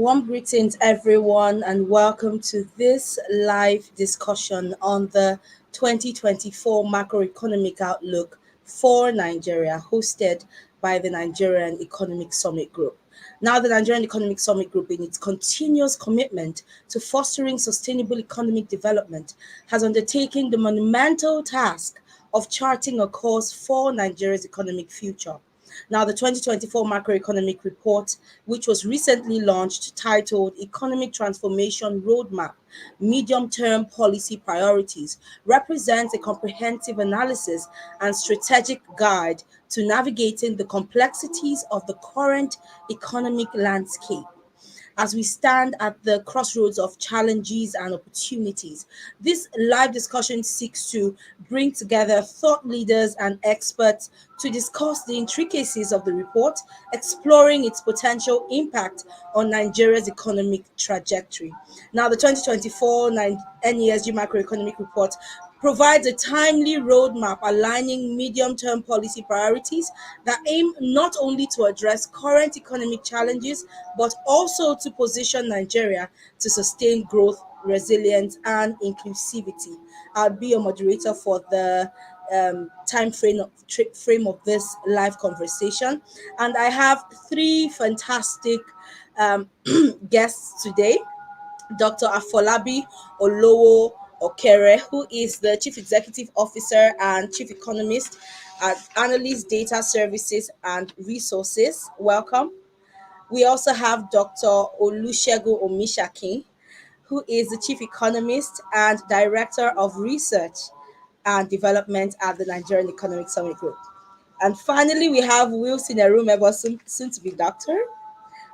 Warm greetings, everyone, and welcome to this live discussion on the 2024 Macroeconomic Outlook for Nigeria, hosted by the Nigerian Economic Summit Group. Now, the Nigerian Economic Summit Group, in its continuous commitment to fostering sustainable economic development, has undertaken the monumental task of charting a course for Nigeria's economic future. Now, the 2024 macroeconomic report, which was recently launched, titled Economic Transformation Roadmap Medium Term Policy Priorities, represents a comprehensive analysis and strategic guide to navigating the complexities of the current economic landscape. As we stand at the crossroads of challenges and opportunities, this live discussion seeks to bring together thought leaders and experts to discuss the intricacies of the report, exploring its potential impact on Nigeria's economic trajectory. Now, the 2024 NESG macroeconomic report provides a timely roadmap aligning medium-term policy priorities that aim not only to address current economic challenges, but also to position Nigeria to sustain growth, resilience, and inclusivity. I'll be a moderator for the frame of this live conversation, and I have three fantastic guests today. Dr. Afolabi Olowo Okere, who is the Chief Executive Officer and Chief Economist at Analyst Data Services and Resources. Welcome. We also have Dr. Olusegun Omishakin, who is the Chief Economist and Director of Research and Development at the Nigerian Economic Summit Group. And finally, we have Wilson Erumebo, soon to be doctor,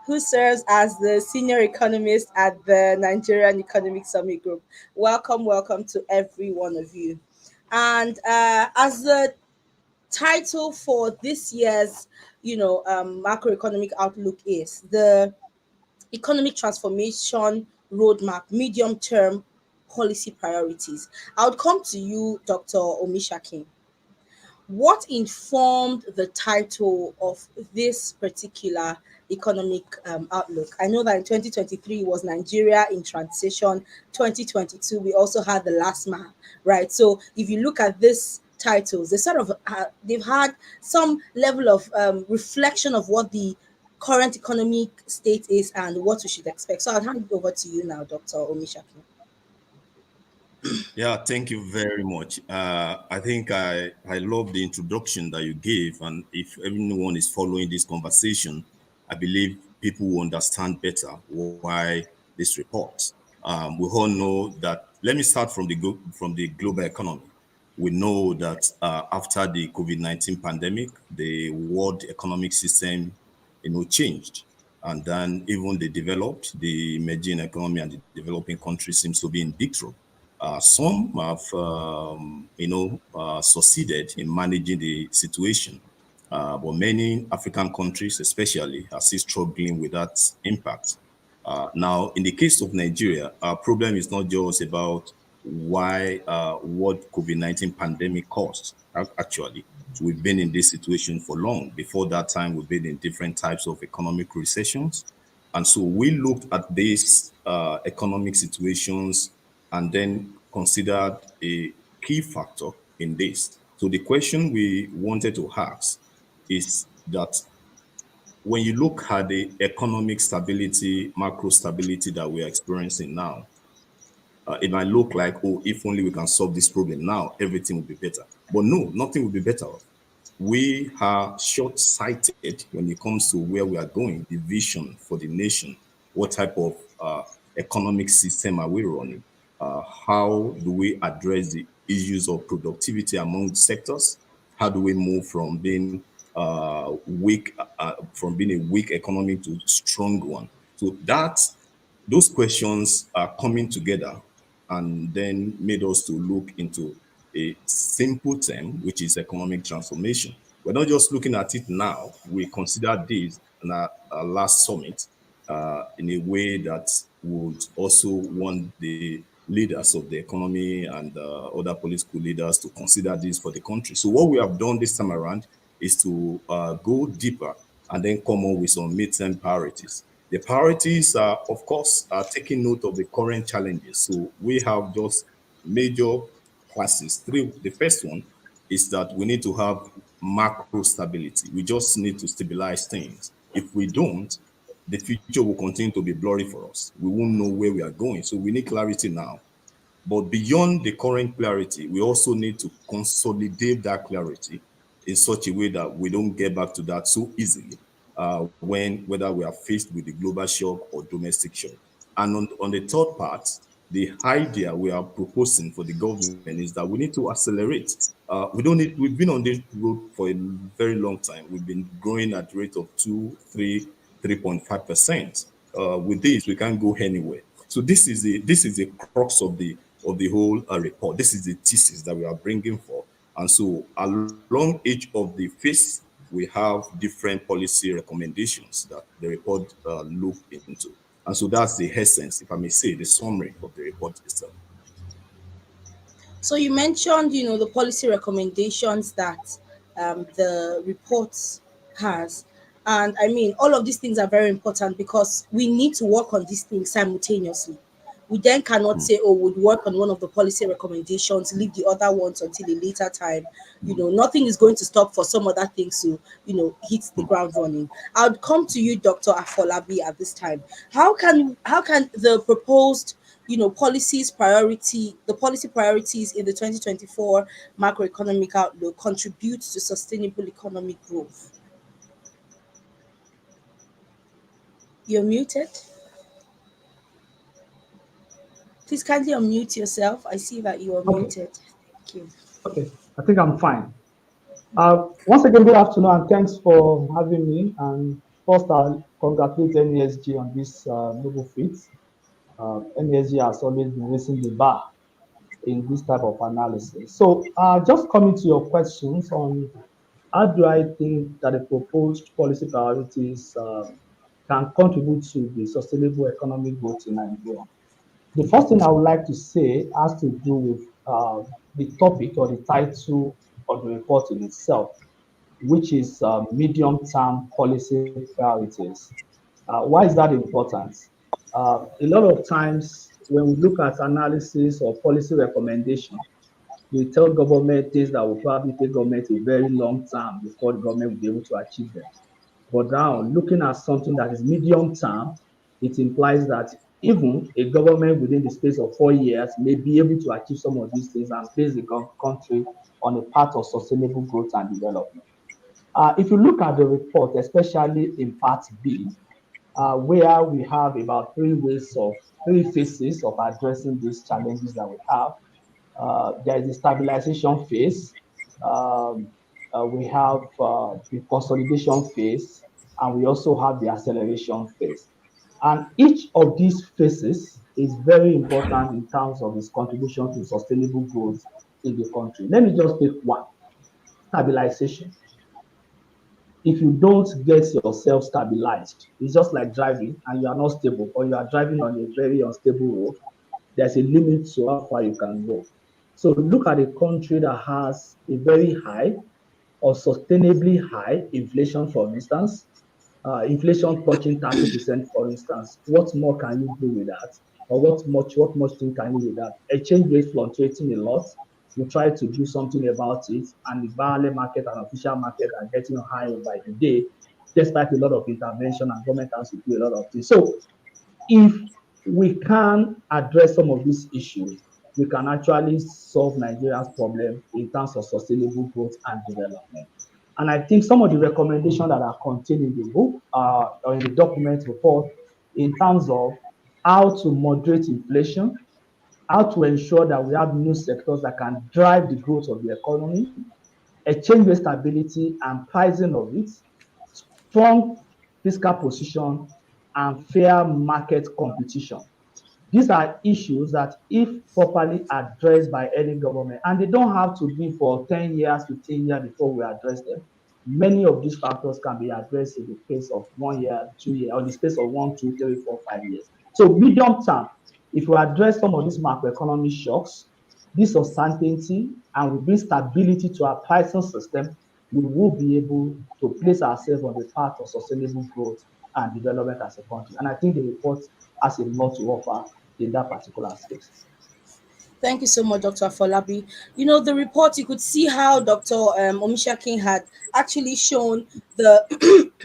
who serves as the senior economist at the Nigerian Economic Summit Group. Welcome to every one of you. And as the title for this year's, macroeconomic outlook is the economic transformation roadmap, medium-term policy priorities. I would come to you, Dr. Omishakin. What informed the title of this particular economic outlook? I know that in 2023 was Nigeria in transition. 2022 we also had the last mile, right? So if you look at this titles, they sort of they've had some level of reflection of what the current economic state is and what we should expect. So I'll hand it over to you now, Dr. Omishakin. Yeah, thank you very much. I think I love the introduction that you gave, and if everyone is following this conversation, I believe people will understand better why this report. We all know that. Let me start from the global economy. We know that after the COVID-19 pandemic, the world economic system, changed, and then even the emerging economy and the developing countries seems to be in big trouble. Some have, succeeded in managing the situation, but many African countries, especially, are still struggling with that impact. Now, in the case of Nigeria, our problem is not just about what COVID-19 pandemic caused. Actually, we've been in this situation for long. Before that time, we've been in different types of economic recessions, and so we looked at these economic situations and then considered a key factor in this. So the question we wanted to ask is that when you look at the economic stability, macro stability that we're experiencing now, it might look like, oh, if only we can solve this problem now, everything will be better. But no, nothing will be better. We are short-sighted when it comes to where we are going, the vision for the nation. What type of economic system are we running? How do we address the issues of productivity among sectors? How do we move from being weak, from being a weak economy to strong one? So those questions are coming together and then made us to look into a simple term, which is economic transformation. We're not just looking at it now. We considered this in our last summit in a way that would also want the leaders of the economy and other political leaders to consider this for the country. So what we have done this time around is to go deeper and then come up with some midterm priorities. The priorities are, of course, are taking note of the current challenges. So we have just major classes. Three. The first one is that we need to have macro stability. We just need to stabilize things. If we don't, the future will continue to be blurry for us. We won't know where we are going. So we need clarity now. But beyond the current clarity, we also need to consolidate that clarity in such a way that we don't get back to that so easily when whether we are faced with the global shock or domestic shock. And on the third part, the idea we are proposing for the government is that we need to accelerate. We don't need. We've been on this road for a very long time. We've been growing at the rate of 3.5%. With this, we can't go anywhere. So this is the crux of the whole report. This is the thesis that we are bringing for. And so along each of the phase, we have different policy recommendations that the report look into. And so that's the essence, if I may say, the summary of the report itself. So you mentioned, the policy recommendations that the report has. And I mean, all of these things are very important because we need to work on these things simultaneously. We then cannot say, oh, we'd work on one of the policy recommendations, leave the other ones until a later time. Nothing is going to stop for some other things to, hit the ground running. I would come to you, Dr. Afolabi, at this time. How can the proposed the policy priorities in the 2024 macroeconomic outlook contribute to sustainable economic growth? You're muted. Please kindly unmute yourself. I see that you are Okay, muted. Thank you. okay. I think I'm fine. Once again, good afternoon, and thanks for having me. And first, I'll congratulate NESG on this noble feat. NESG has always been raising the bar in this type of analysis. So, just coming to your questions on how do I think that the proposed policy priorities can contribute to the sustainable economic growth in Nigeria? The first thing I would like to say has to do with the topic or the title of the report in itself, which is medium-term policy priorities. Why is that important? A lot of times when we look at analysis or policy recommendation, we tell government things that will probably take government a very long time before the government will be able to achieve them. But now, looking at something that is medium term, it implies that even a government within the space of 4 years may be able to achieve some of these things and place the country on a path of sustainable growth and development. If you look at the report, especially in part B, where we have about three phases of addressing these challenges that we have. There is the stabilization phase, um, we have the consolidation phase, and we also have the acceleration phase. And each of these phases is very important in terms of its contribution to sustainable growth in the country. Let me just take one: stabilization. If you don't get yourself stabilized, it's just like driving and you are not stable, or you are driving on a very unstable road. There's a limit to how far you can go. So look at a country that has a very high or sustainably high inflation, for instance, inflation touching 30%, for instance. What more can you do with that? Or what much thing can you do with that? Exchange rate fluctuating a lot. You try to do something about it, and the parallel market and official market are getting higher by the day, despite a lot of intervention, and government has to do a lot of things. So if we can address some of these issues, we can actually solve Nigeria's problem in terms of sustainable growth and development. And I think some of the recommendations that are contained in the book or in the document report, in terms of how to moderate inflation, how to ensure that we have new sectors that can drive the growth of the economy, exchange rate stability and pricing of it, strong fiscal position, and fair market competition. These are issues that, if properly addressed by any government, and they don't have to be for 10 years, 15 years before we address them, many of these factors can be addressed in the space of 1 year, 2 years, or the space of 1, 2, 3, 4, 5 years. So, medium term, if we address some of these macroeconomic shocks, this uncertainty, and we bring stability to our pricing system, we will be able to place ourselves on the path of sustainable growth and development as a country. And I think the report has a lot to offer in that particular space. Thank you so much, Dr. Folabi. You know, the report, you could see how Dr. Omishakin had actually shown the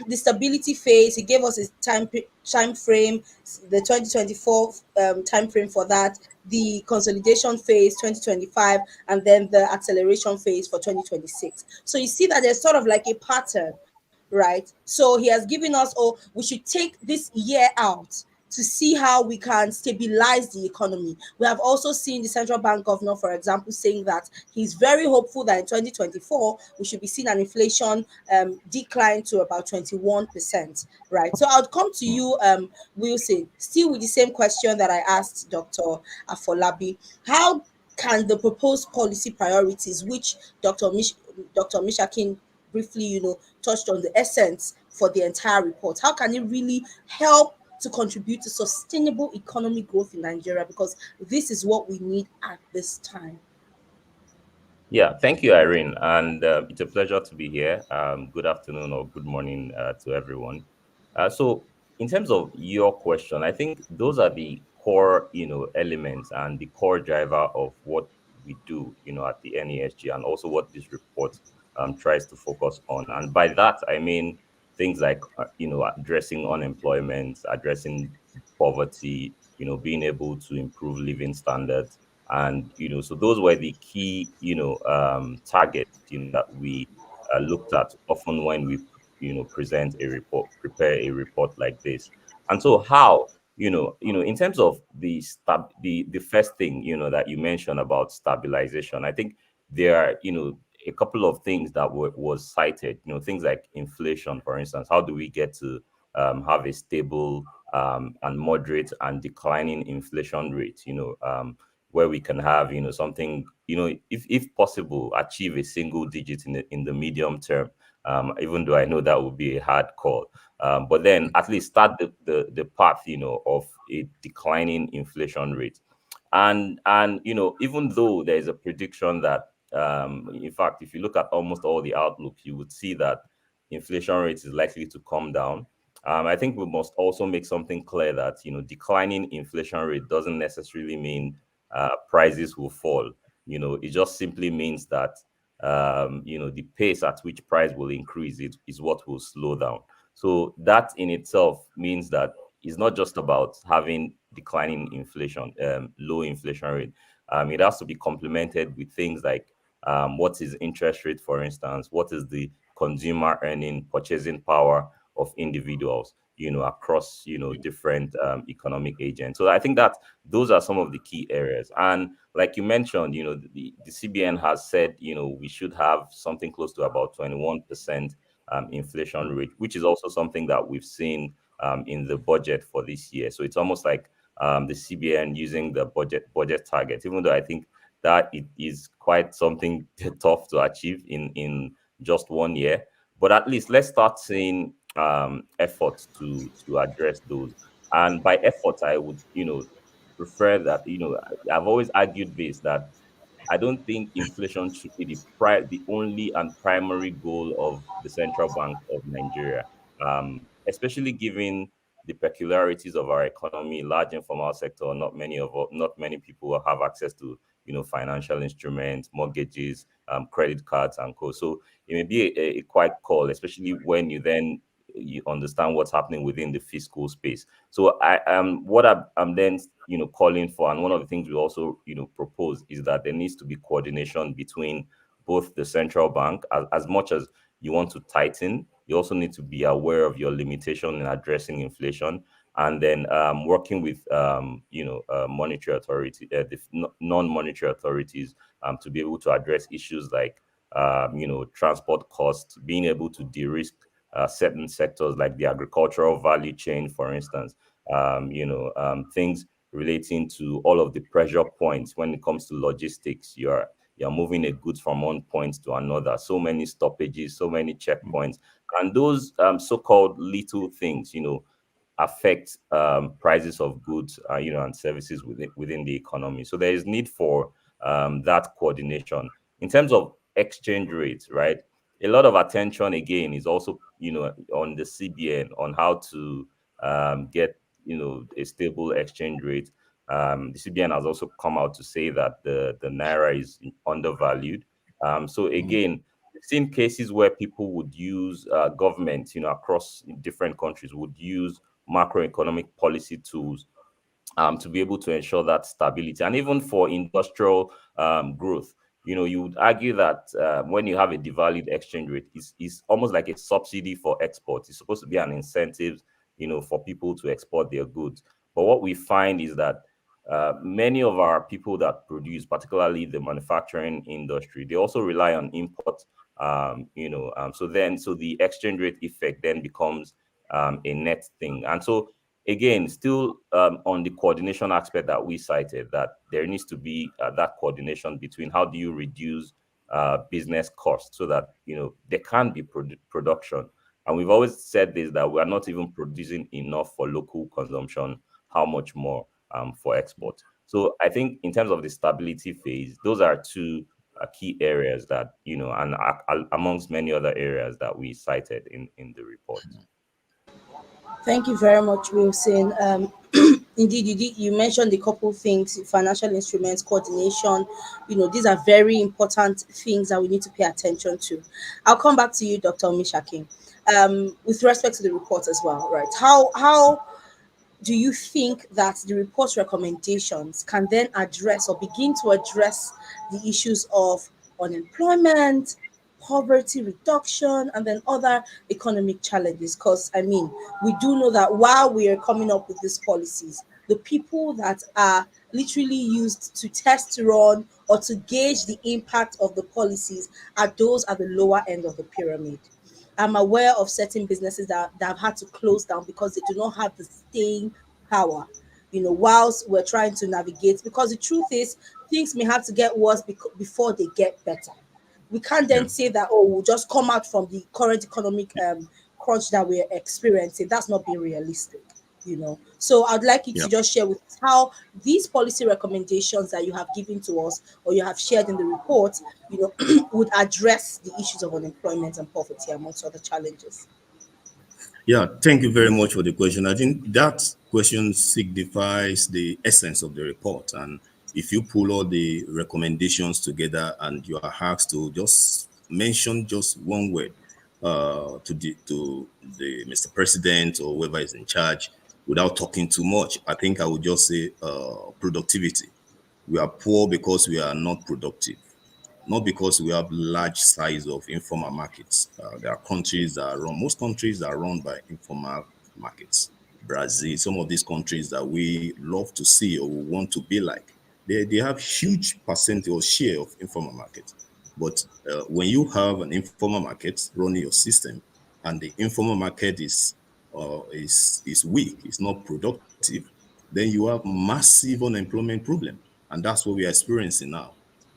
the stability phase. He gave us a time frame, the 2024 time frame for that, the consolidation phase 2025, and then the acceleration phase for 2026. So you see that there's sort of like a pattern, right? So he has given us, oh, we should take this year out to see how we can stabilize the economy. We have also seen the central bank governor, for example, saying that he's very hopeful that in 2024 we should be seeing an inflation decline to about 21%. Right. So I'll come to you, Wilson, still with the same question that I asked Dr. Afolabi. How can the proposed policy priorities, which Dr. Mishakin briefly, touched on the essence for the entire report, how can it really help to contribute to sustainable economic growth in Nigeria? Because this is what we need at this time. Yeah, thank you, Irene. And it's a pleasure to be here. Good afternoon or good morning to everyone. So, in terms of your question, I think those are the core, elements and the core driver of what we do, at the NESG, and also what this report tries to focus on. And by that, I mean things like, addressing unemployment, addressing poverty, being able to improve living standards, and so those were the key targets that we looked at often when we present a report, prepare a report like this. And so how in terms of the first thing that you mentioned about stabilization, I think there are a couple of things that was cited, things like inflation, for instance. How do we get to have a stable and moderate and declining inflation rate, where we can have something, if possible, achieve a single digit in the medium term, even though I know that would be a hard call, but then at least start the path of a declining inflation rate. And even though there is a prediction that in fact, if you look at almost all the outlook, you would see that inflation rate is likely to come down. I think we must also make something clear that declining inflation rate doesn't necessarily mean prices will fall. It just simply means that the pace at which price will increase is what will slow down. So that in itself means that it's not just about having declining inflation, low inflation rate. It has to be complemented with things like what is interest rate, for instance, what is the consumer earning purchasing power of individuals, across different economic agents. So I think that those are some of the key areas. And like you mentioned, the CBN has said we should have something close to about 21% inflation rate, which is also something that we've seen in the budget for this year. So it's almost like the CBN using the budget target, even though I think that it is quite something tough to achieve in just 1 year. But at least let's start seeing efforts to address those. And by efforts, I would prefer that I've always argued this, that I don't think inflation should be the only and primary goal of the Central Bank of Nigeria, especially given the peculiarities of our economy, large informal sector. Not many people have access to financial instruments, mortgages, credit cards, and co. So it may be a quite call, especially when you understand what's happening within the fiscal space. So I what I'm then calling for, and one of the things we also propose, is that there needs to be coordination between both the central bank. As much as you want to tighten, you also need to be aware of your limitation in addressing inflation, and then working with monetary authority, the non-monetary authorities, to be able to address issues like transport costs, being able to de-risk certain sectors like the agricultural value chain, for instance, things relating to all of the pressure points when it comes to logistics. You're moving a goods from one point to another. So many stoppages, so many checkpoints, and those so-called little things, affect prices of goods, and services within the economy. So there is need for that coordination in terms of exchange rates, right? a lot of attention again is also, on the CBN on how to get, a stable exchange rate. The CBN has also come out to say that the naira is undervalued. So again, we've seen cases where people would use government, across different countries would use macroeconomic policy tools to be able to ensure that stability. And even for industrial growth, you would argue that when you have a devalued exchange rate, it's almost like a subsidy for export. It's supposed to be an incentive, for people to export their goods. But what we find is that many of our people that produce, particularly the manufacturing industry, they also rely on import. So the exchange rate effect then becomes a net thing. And so again, still on the coordination aspect that we cited, that there needs to be that coordination between how do you reduce business costs so that there can be production. And we've always said this, that we are not even producing enough for local consumption. How much more for export? So I think in terms of the stability phase, those are two key areas that and amongst many other areas that we cited in the report. Thank you very much, Wilson. Indeed, you mentioned a couple things: financial instruments, coordination. These are very important things that we need to pay attention to. I'll come back to you, Dr. Mishaki, with respect to the report as well. Right? How do you think that the report's recommendations can then address or begin to address the issues of unemployment, poverty reduction, and then other economic challenges? Because, I mean, we do know that while we are coming up with these policies, the people that are literally used to test run or to gauge the impact of the policies are those at the lower end of the pyramid. I'm aware of certain businesses that have had to close down because they do not have the staying power, whilst we're trying to navigate. Because the truth is, things may have to get worse before they get better. We can't Yeah. then say that, oh, we'll just come out from the current economic crunch that we're experiencing. That's not being realistic. So I'd like you Yeah. to just share with us how these policy recommendations that you have given to us or you have shared in the report, would address the issues of unemployment and poverty amongst other challenges. Yeah, thank you very much for the question. I think that question signifies the essence of the report. And if you pull all the recommendations together and you are asked to just mention just one word to the Mr. President or whoever is in charge without talking too much, I think I would just say productivity. We are poor because we are not productive, not because we have large size of informal markets. There are countries that are run, most countries are run by informal markets. Brazil, some of these countries that we love to see or we want to be like, they have huge percentage or share of informal markets. But when you have an informal market running your system, and the informal market is weak, it's not productive, then you have massive unemployment problem, and that's what we are experiencing now.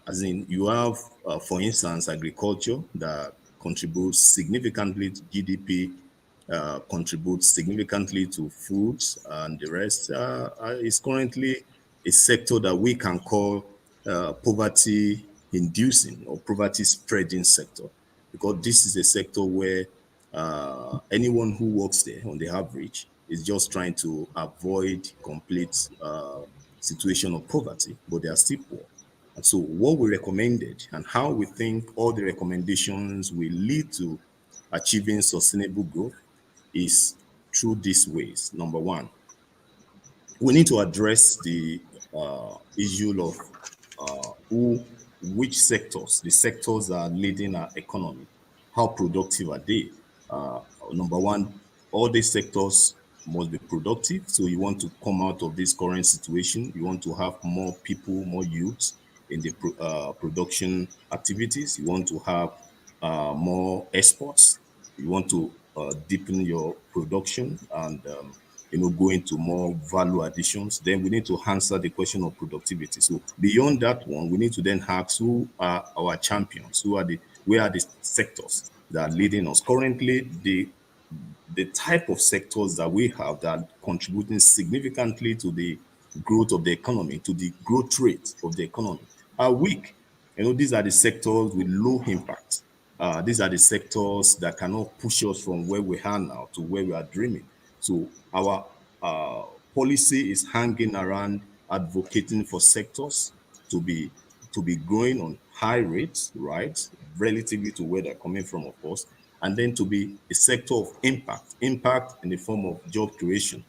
As in, you have, for instance, agriculture that contributes significantly to GDP, contributes significantly to foods, and the rest is currently a sector that we can call poverty inducing or poverty spreading sector, because this is a sector where anyone who works there on the average is just trying to avoid complete situation of poverty, but they are still poor. And so what we recommended and how we think all the recommendations will lead to achieving sustainable growth is through these ways. Number one, we need to address the issue of which sectors, the sectors that are leading our economy, how productive are they? Uh, Number one, all these sectors must be productive. So you want to come out of this current situation. You want to have more people, more youths in the production activities. You want to have more exports. You want to deepen your production and go into more value additions. Then we need to answer the question of productivity. So beyond that one, we need to then ask who are our champions, where are the sectors that are leading us currently. The type of sectors that we have that are contributing significantly to the growth of the economy, to the growth rate of the economy, are weak. These are the sectors with low impact. These are the sectors that cannot push us from where we are now to where we are dreaming. So our uh, policy is hanging around advocating for sectors to be to be growing on high rates, right, relatively to where they're coming from, of course, and then to be a sector of impact in the form of job creation.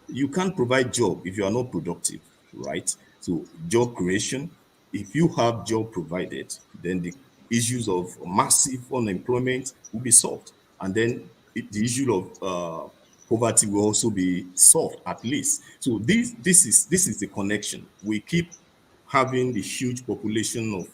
You can't provide job if you are not productive, right? So job creation, if you have job provided, then the issues of massive unemployment will be solved, and then the issue of poverty will also be solved at least. So this is the connection. We keep having the huge population of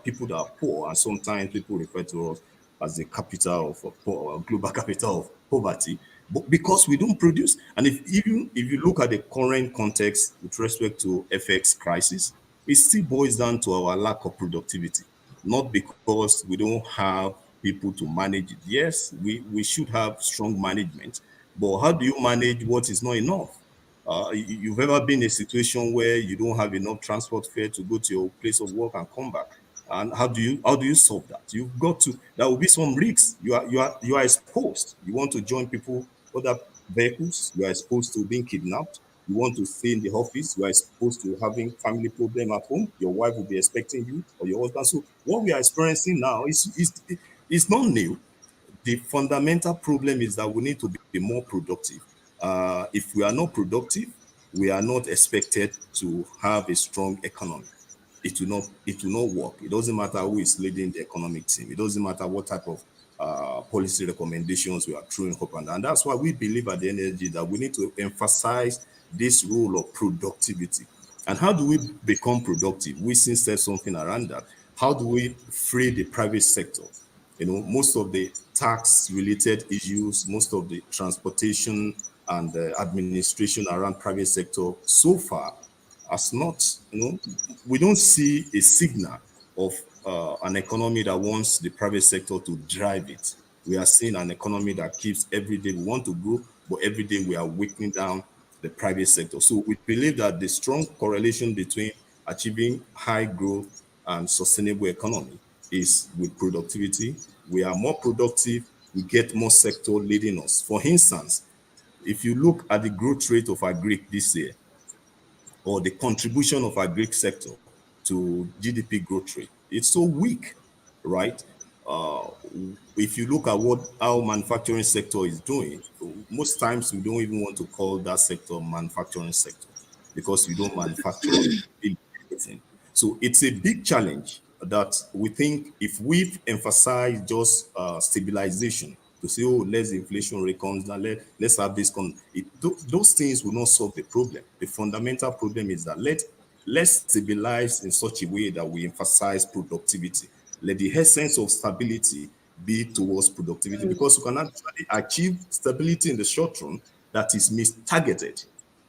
people that are poor, and sometimes people refer to us as the capital of global capital of poverty, but because we don't produce. And if you look at the current context with respect to FX crisis, it still boils down to our lack of productivity, not because we don't have people to manage it. Yes, we should have strong management, but how do you manage what is not enough? You've ever been in a situation where you don't have enough transport fare to go to your place of work and come back? And how do you solve that? You've got to. There will be some risks. You are exposed. You want to join people, other vehicles. You are exposed to being kidnapped. You want to stay in the office. You are exposed to having family problem at home. Your wife will be expecting you, or your husband. So what we are experiencing now is not new. The fundamental problem is that we need to be more productive. If we are not productive, we are not expected to have a strong economy. It will not work. It doesn't matter who is leading the economic team. It doesn't matter what type of policy recommendations we are throwing up. And that's why we believe at the NSG that we need to emphasize this role of productivity. And how do we become productive? We since said something around that. How do we free the private sector? Most of the tax related issues, most of the transportation and administration around private sector so far has not, we don't see a signal of an economy that wants the private sector to drive it. We are seeing an economy that keeps every day we want to grow, but every day we are weakening down the private sector. So we believe that the strong correlation between achieving high growth and sustainable economy is with productivity. We are more productive, we get more sector leading us. For instance, if you look at the growth rate of our Greek this year, or the contribution of our Greek sector to GDP growth rate, it's so weak, right? Uh, if you look at how manufacturing sector is doing, most times we don't even want to call that sector manufacturing sector because we don't manufacture anything. So it's a big challenge that we think if we've emphasized just stabilization to say, oh, let's the inflation rate comes down, let's have this those things will not solve the problem. The fundamental problem is that let's stabilize in such a way that we emphasize productivity. Let the essence of stability be towards productivity, because you can actually achieve stability in the short run that is mistargeted,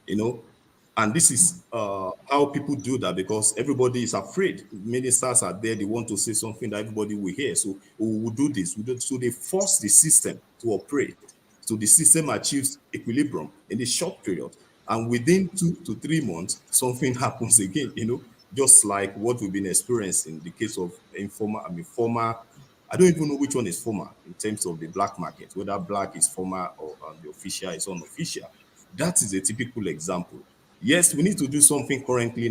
you know and this is how people do that, because everybody is afraid. Ministers are there, they want to say something that everybody will hear. So we will do this. So they force the system to operate. So the system achieves equilibrium in the short period. And within 2 to 3 months, something happens again, just like what we've been experiencing in the case of former. I don't even know which one is former in terms of the black market, whether black is former or the official is unofficial. That is a typical example. Yes, we need to do something presently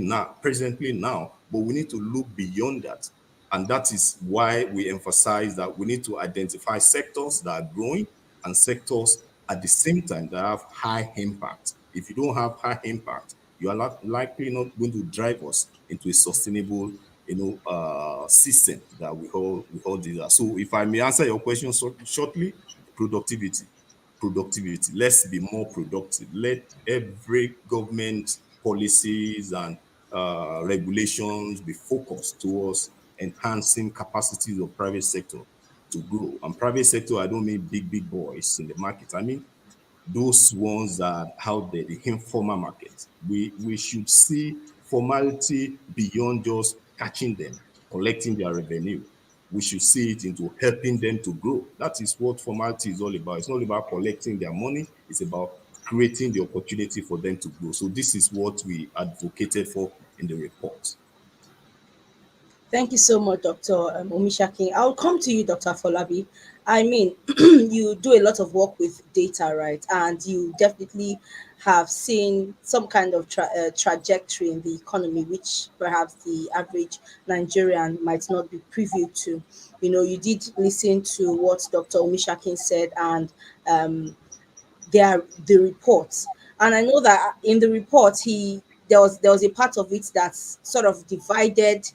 now, but we need to look beyond that. And that is why we emphasize that we need to identify sectors that are growing and sectors at the same time that have high impact. If you don't have high impact, you are likely not going to drive us into a sustainable, system that we all desire. So, if I may answer your question shortly, productivity productivity. Let's be more productive. Let every government policies and regulations be focused towards enhancing capacities of private sector to grow. And private sector, I don't mean big boys in the market. I mean those ones that are out there, the informal market. We should see formality beyond just catching them, collecting their revenue. We should see it into helping them to grow. That is what formality is all about. It's not about collecting their money, it's about creating the opportunity for them to grow. So this is what we advocated for in the report. Thank you so much, Dr. Omishakin. I'll come to you, Dr. Folabi. I mean, you do a lot of work with data, right? And you definitely have seen some kind of trajectory in the economy, which perhaps the average Nigerian might not be privy to. You know, you did listen to what Dr. Omishakin said, and the reports. And I know that in the report, there was a part of it that sort of divided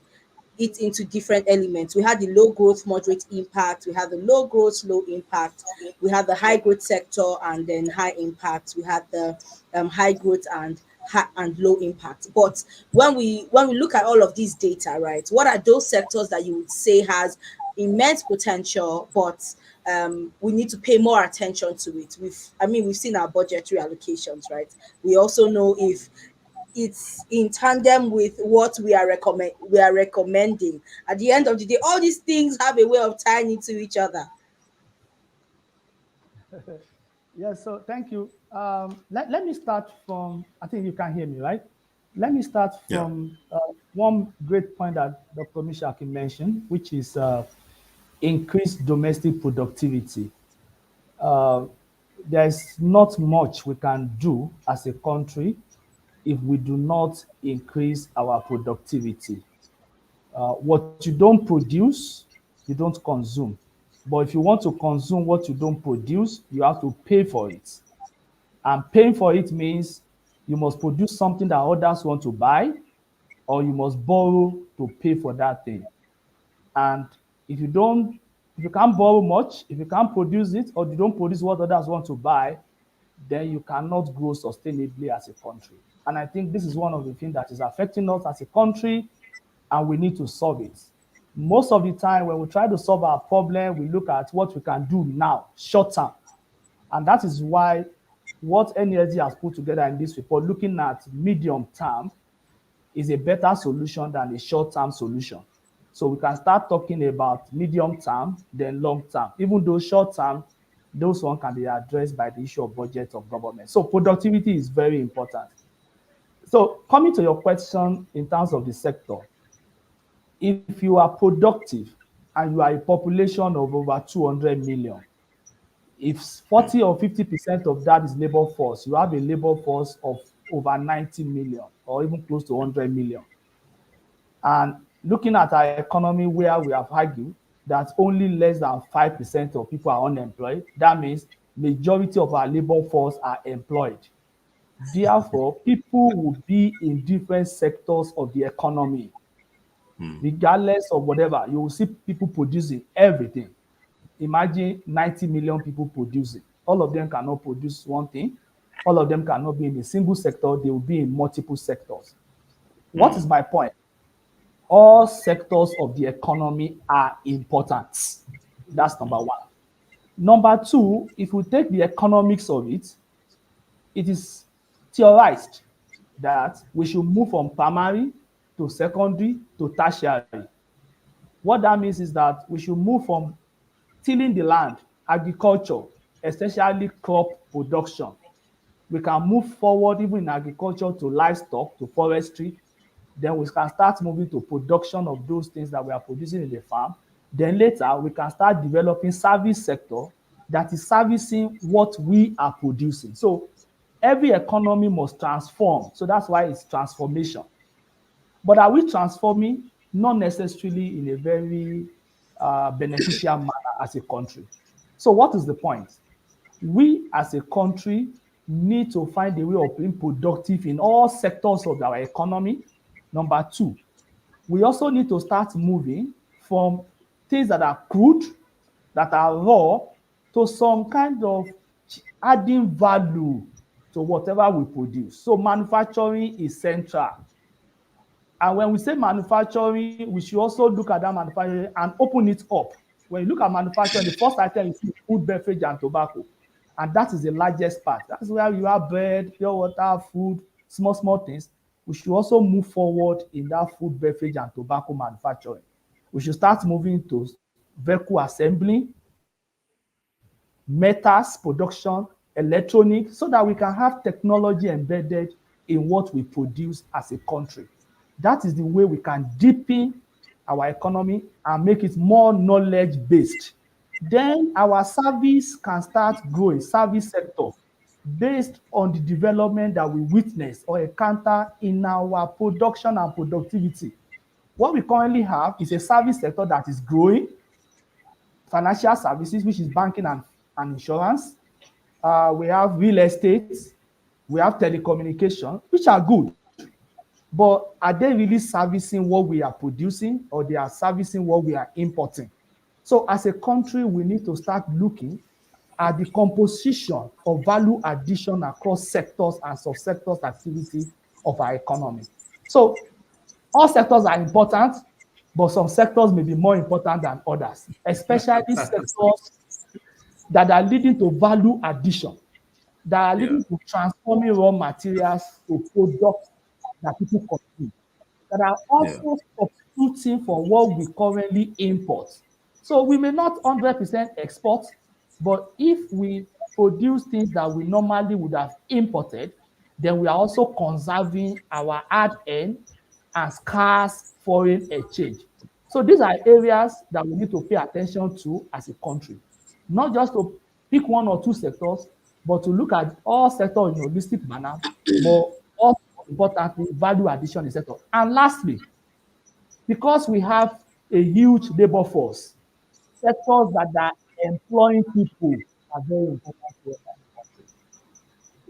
it into different elements. We had the low growth, moderate impact. We had the low growth, low impact. We had the high growth sector, and then high impact. We had the high growth and high and low impact. But when we look at all of these data, right, what are those sectors that you would say has immense potential, but we need to pay more attention to it? We've seen our budgetary allocations, right? We also know if it's in tandem with what we are recommending. At the end of the day, all these things have a way of tying into each other. Yes, so thank you. Let me start from, I think you can hear me, right? Let me start Yeah. from one great point that Dr. Mishaki mentioned, which is increased domestic productivity. Uh, there's not much we can do as a country if we do not increase our productivity. What you don't produce, you don't consume. But if you want to consume what you don't produce, you have to pay for it. And paying for it means you must produce something that others want to buy, or you must borrow to pay for that thing. And if you don't, if you can't borrow much, if you can't produce it, or you don't produce what others want to buy, then you cannot grow sustainably as a country. And I think this is one of the things that is affecting us as a country, and we need to solve it. Most of the time, when we try to solve our problem, we look at what we can do now, short term. And that is why what NESG has put together in this report, looking at medium term, is a better solution than a short term solution. So we can start talking about medium term, then long term. Even though short term, those one can be addressed by the issue of budget of government. So productivity is very important. So coming to your question in terms of the sector, if you are productive and you are a population of over 200 million, if 40 or 50% of that is labor force, you have a labor force of over 90 million or even close to 100 million. And looking at our economy where we have argued that only less than 5% of people are unemployed, that means majority of our labor force are employed. Therefore, people will be in different sectors of the economy. Regardless of whatever, you will see people producing everything. Imagine 90 million people producing. All of them cannot produce one thing. All of them cannot be in a single sector. They will be in multiple sectors. What is my point? All sectors of the economy are important. That's number one. Number two, if we take the economics of it, it is theorized that we should move from primary to secondary to tertiary. What that means is that we should move from tilling the land, agriculture, especially crop production. We can move forward even in agriculture to livestock, to forestry. Then we can start moving to production of those things that we are producing in the farm. Then later, we can start developing service sector that is servicing what we are producing. So every economy must transform. So that's why it's transformation. But are we transforming? Not necessarily in a very beneficial manner as a country. So what is the point? We as a country need to find a way of being productive in all sectors of our economy. Number two, we also need to start moving from things that are crude, that are raw, to some kind of adding value to whatever we produce. So manufacturing is central. And when we say manufacturing, we should also look at that manufacturing and open it up. When you look at manufacturing, the first item is food, beverage, and tobacco. And that is the largest part. That's where you have bread, pure water, food, small, small things. We should also move forward in that food, beverage, and tobacco manufacturing. We should start moving to vehicle assembly, metals production, electronics, so that we can have technology embedded in what we produce as a country. That is the way we can deepen our economy and make it more knowledge based. Then our service can start growing, service sector, based on the development that we witness or encounter in our production and productivity. What we currently have is a service sector that is growing, financial services, which is banking and insurance. We have real estate, we have telecommunication, which are good. But are they really servicing what we are producing, or they are servicing what we are importing? So as a country, we need to start looking at the composition of value addition across sectors and subsectors activity of our economy. So all sectors are important, but some sectors may be more important than others, especially sectors that are leading to value addition, that are Yeah. leading to transforming raw materials to products that people consume, that are Yeah. also substituting for what we currently import. So we may not 100% export, but if we produce things that we normally would have imported, then we are also conserving our hard-earned and scarce foreign exchange. So these are areas that we need to pay attention to as a country, not just to pick one or two sectors, but to look at all sectors in a holistic manner, but also importantly, value addition in sector. And lastly, because we have a huge labor force, sectors that are employing people are very important to us as a country.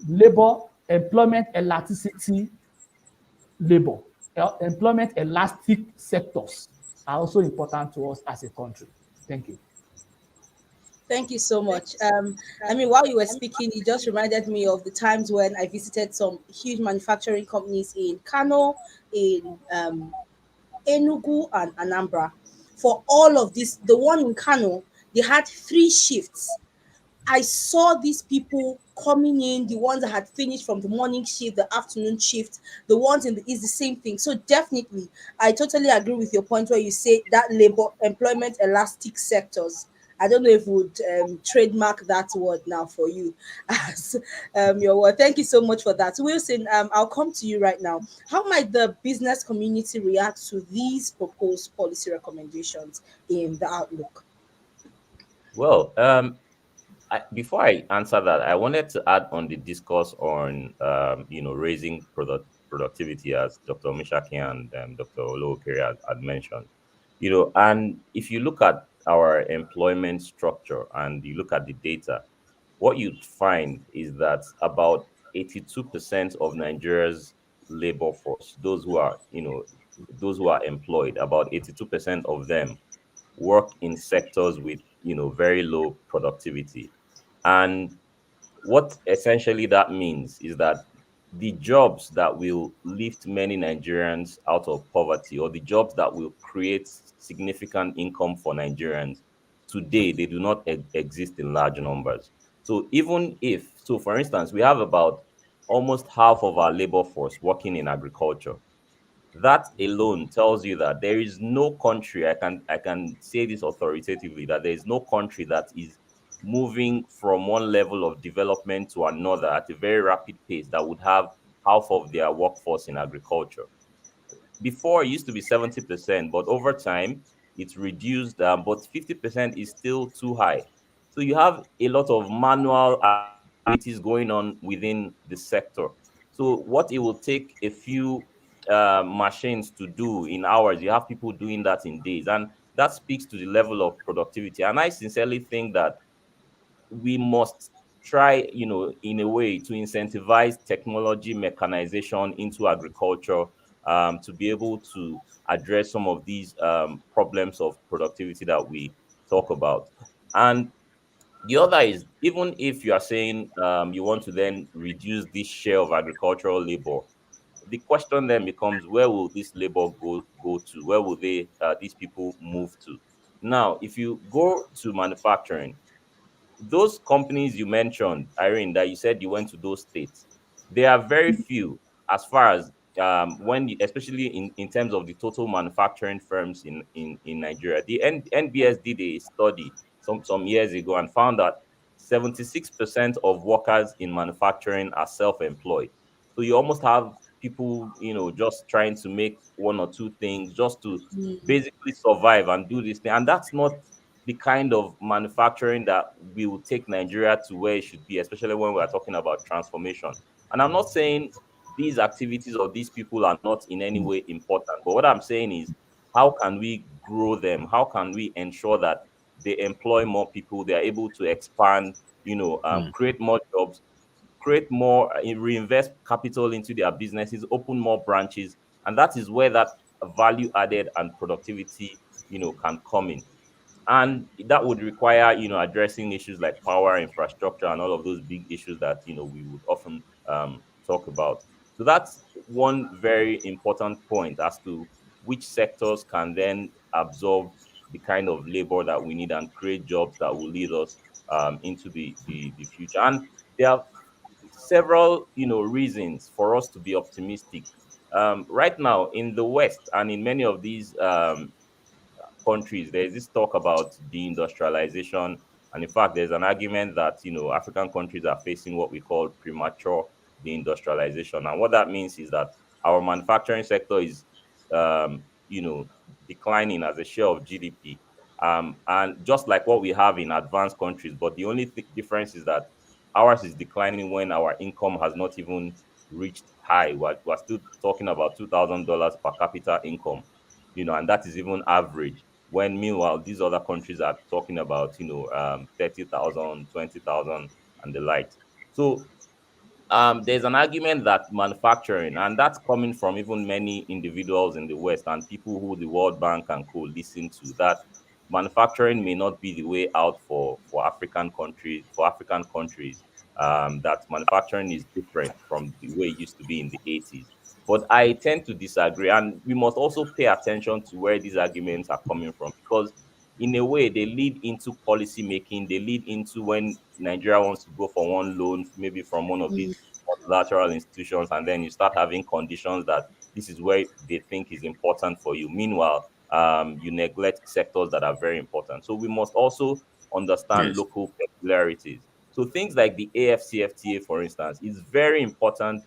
Labor, employment elasticity, labor, employment elastic sectors are also important to us as a country. Thank you. Thank you so much. I mean, while you were speaking, it just reminded me of the times when I visited some huge manufacturing companies in Kano, in Enugu, and Anambra. For all of this, the one in Kano, they had three shifts. I saw these people coming in, the ones that had finished from the morning shift, the afternoon shift, the ones in the is the same thing. So definitely, I totally agree with your point where you say that labor employment elastic sectors. I don't know if we would trademark that word now for you as your word. Thank you so much for that. Wilson, I'll come to you right now. How might the business community react to these proposed policy recommendations in the outlook? Well, before I answer that, I wanted to add on the discourse on raising productivity, as Dr. Mishaki and Dr. Olokere had mentioned. And if you look at our employment structure and you look at the data, what you'd find is that about 82% of Nigeria's labor force, those who are employed, about 82% of them work in sectors with very low productivity. And what essentially that means is that the jobs that will lift many Nigerians out of poverty, or the jobs that will create significant income for Nigerians, today they do not exist in large numbers. So even if, so for instance, we have about almost half of our labor force working in agriculture. That alone tells you that there is no country, I can say this authoritatively, that there is no country that is moving from one level of development to another at a very rapid pace that would have half of their workforce in agriculture. Before, it used to be 70%, but over time it's reduced, but 50% is still too high. So you have a lot of manual activities going on within the sector. So what it will take a few machines to do in hours, you have people doing that in days, and that speaks to the level of productivity. And I sincerely think that we must try, in a way, to incentivize technology mechanization into agriculture, to be able to address some of these problems of productivity that we talk about. And the other is, even if you are saying you want to then reduce this share of agricultural labor, the question then becomes, where will this labor go to? Where will these people move to? Now, if you go to manufacturing, those companies you mentioned, Irene, that you said you went to those states, there are very few as far as especially in terms of the total manufacturing firms in Nigeria. The NBS did a study some years ago and found that 76% of workers in manufacturing are self-employed. So you almost have people, just trying to make one or two things just to Mm. basically survive and do this thing. And that's not the kind of manufacturing that will take Nigeria to where it should be, especially when we are talking about transformation. And I'm not saying these activities or these people are not in any way important, but what I'm saying is, how can we grow them? How can we ensure that they employ more people, they are able to expand, create more jobs, create more, reinvest capital into their businesses, open more branches, and that is where that value added and productivity, can come in. And that would require, addressing issues like power, infrastructure, and all of those big issues that we would often talk about. So that's one very important point as to which sectors can then absorb the kind of labor that we need and create jobs that will lead us into the future. And there are several reasons for us to be optimistic. Right now in the West and in many of these countries, there's this talk about deindustrialization. And in fact, there's an argument that, African countries are facing what we call premature deindustrialization. And what that means is that our manufacturing sector is, declining as a share of GDP. And just like what we have in advanced countries, but the only difference is that ours is declining when our income has not even reached high. We're still talking about $2,000 per capita income, and that is even average. When meanwhile, these other countries are talking about, 30,000, 20,000, and the like. So there's an argument that manufacturing, and that's coming from even many individuals in the West and people who the World Bank and co listen to, that manufacturing may not be the way out for African countries. That manufacturing is different from the way it used to be in the 80s. But I tend to disagree, and we must also pay attention to where these arguments are coming from, because in a way they lead into policy making. They lead into when Nigeria wants to go for one loan, maybe from one of these multilateral institutions, and then you start having conditions that this is where they think is important for you. Meanwhile, you neglect sectors that are very important. So we must also understand Yes. local peculiarities. So things like the AFCFTA, for instance, is very important.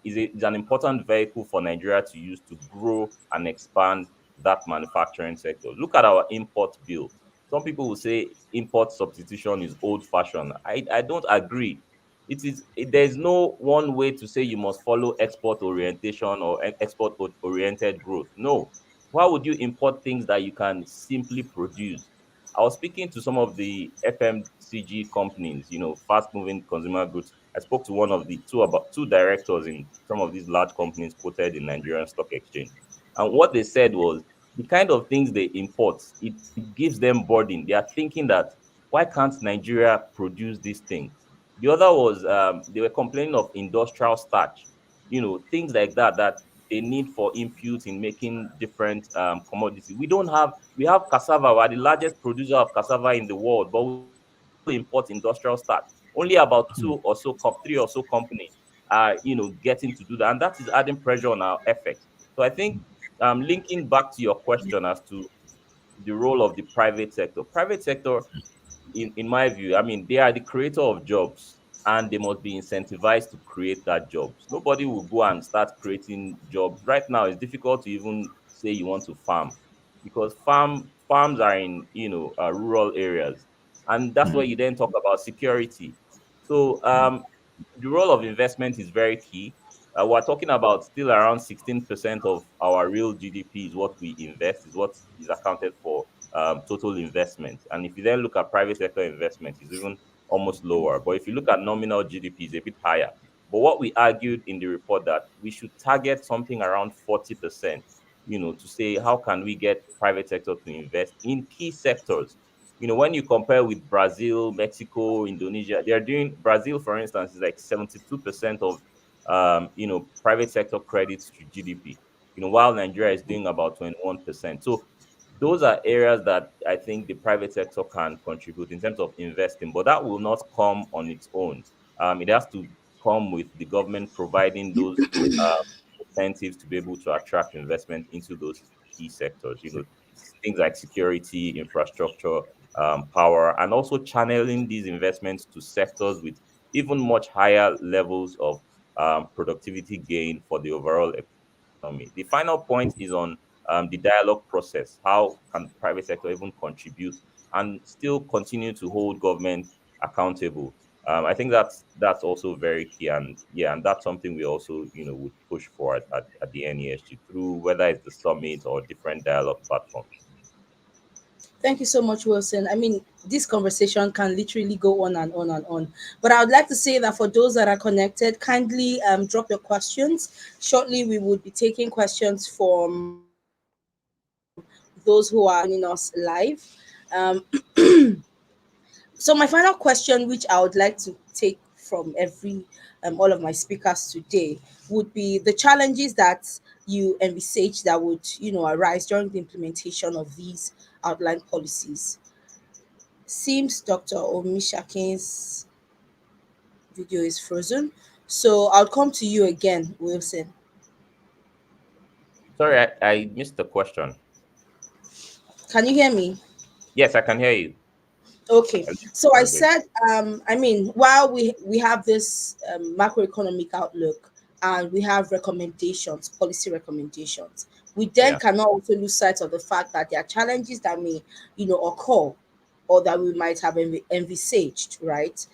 Is an important vehicle for Nigeria to use to grow and expand that manufacturing sector. Look at our import bill. Some people will say import substitution is old fashioned. I don't agree. There is no one way to say you must follow export orientation or export oriented growth. No. Why would you import things that you can simply produce? I was speaking to some of the FMCG companies, fast moving consumer goods. I spoke to one of the two directors in some of these large companies quoted in Nigerian Stock Exchange. And what they said was, the kind of things they import, it gives them burden. They are thinking that, why can't Nigeria produce these things? The other was, they were complaining of industrial starch, things like that that they need for inputs in making different commodities. We have cassava. We're the largest producer of cassava in the world, but we still import industrial starch. Only about three or so companies are, getting to do that, and that is adding pressure on our efforts. So I think, linking back to your question as to the role of the private sector, in my view, I mean, they are the creator of jobs, and they must be incentivized to create that jobs. Nobody will go and start creating jobs. Right now, it's difficult to even say you want to farm, because farms are in, rural areas, and that's where you then talk about security. So the role of investment is very key. We're talking about still around 16% of our real GDP is what we invest, is what is accounted for total investment. And if you then look at private sector investment, it's even almost lower. But if you look at nominal GDP, it's a bit higher. But what we argued in the report, that we should target something around 40%, to say, how can we get private sector to invest in key sectors? When you compare with Brazil, Mexico, Indonesia, they're doing, Brazil, for instance, is like 72% of private sector credits to GDP, while Nigeria is doing about 21%. So those are areas that I think the private sector can contribute in terms of investing, but that will not come on its own. It has to come with the government providing those incentives to be able to attract investment into those key sectors. Things like security, infrastructure, power, and also channeling these investments to sectors with even much higher levels of productivity gain for the overall economy. The final point is on the dialogue process. How can private sector even contribute and still continue to hold government accountable? I think that's also very key, and yeah, and that's something we also would push for at the NESG through whether it's the summit or different dialogue platforms. Thank you so much, Wilson. I mean, this conversation can literally go on and on and on. But I would like to say that for those that are connected, kindly drop your questions. Shortly, we would be taking questions from those who are joining us live. Um, so, my final question, which I would like to take from all of my speakers today, would be the challenges that you envisage that would, arise during the implementation of these outline policies. Seems Dr. Omishakin's video is frozen. So I'll come to you again, Wilson. Sorry, I missed the question. Can you hear me? Yes, I can hear you. Okay. So I Very good. said, I mean, while we have this macroeconomic outlook and we have recommendations, policy recommendations, we then Yeah. cannot also lose sight of the fact that there are challenges that may, occur or that we might have envisaged, right,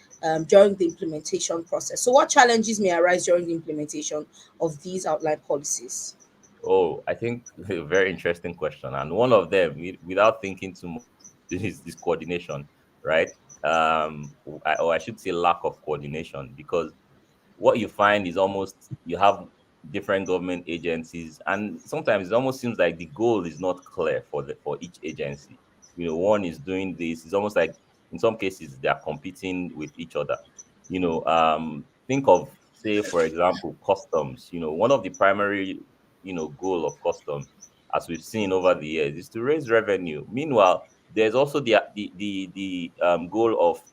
during the implementation process. So, what challenges may arise during the implementation of these outline policies? Oh, I think a very interesting question, and one of them, without thinking too much, is coordination, right? Or I should say lack of coordination, because what you find is almost you have different government agencies, and sometimes it almost seems like the goal is not clear for each agency. One is doing this. It's almost like in some cases they are competing with each other. Think of, say, for example, customs. One of the primary goal of custom, as we've seen over the years, is to raise revenue. Meanwhile, there's also the goal of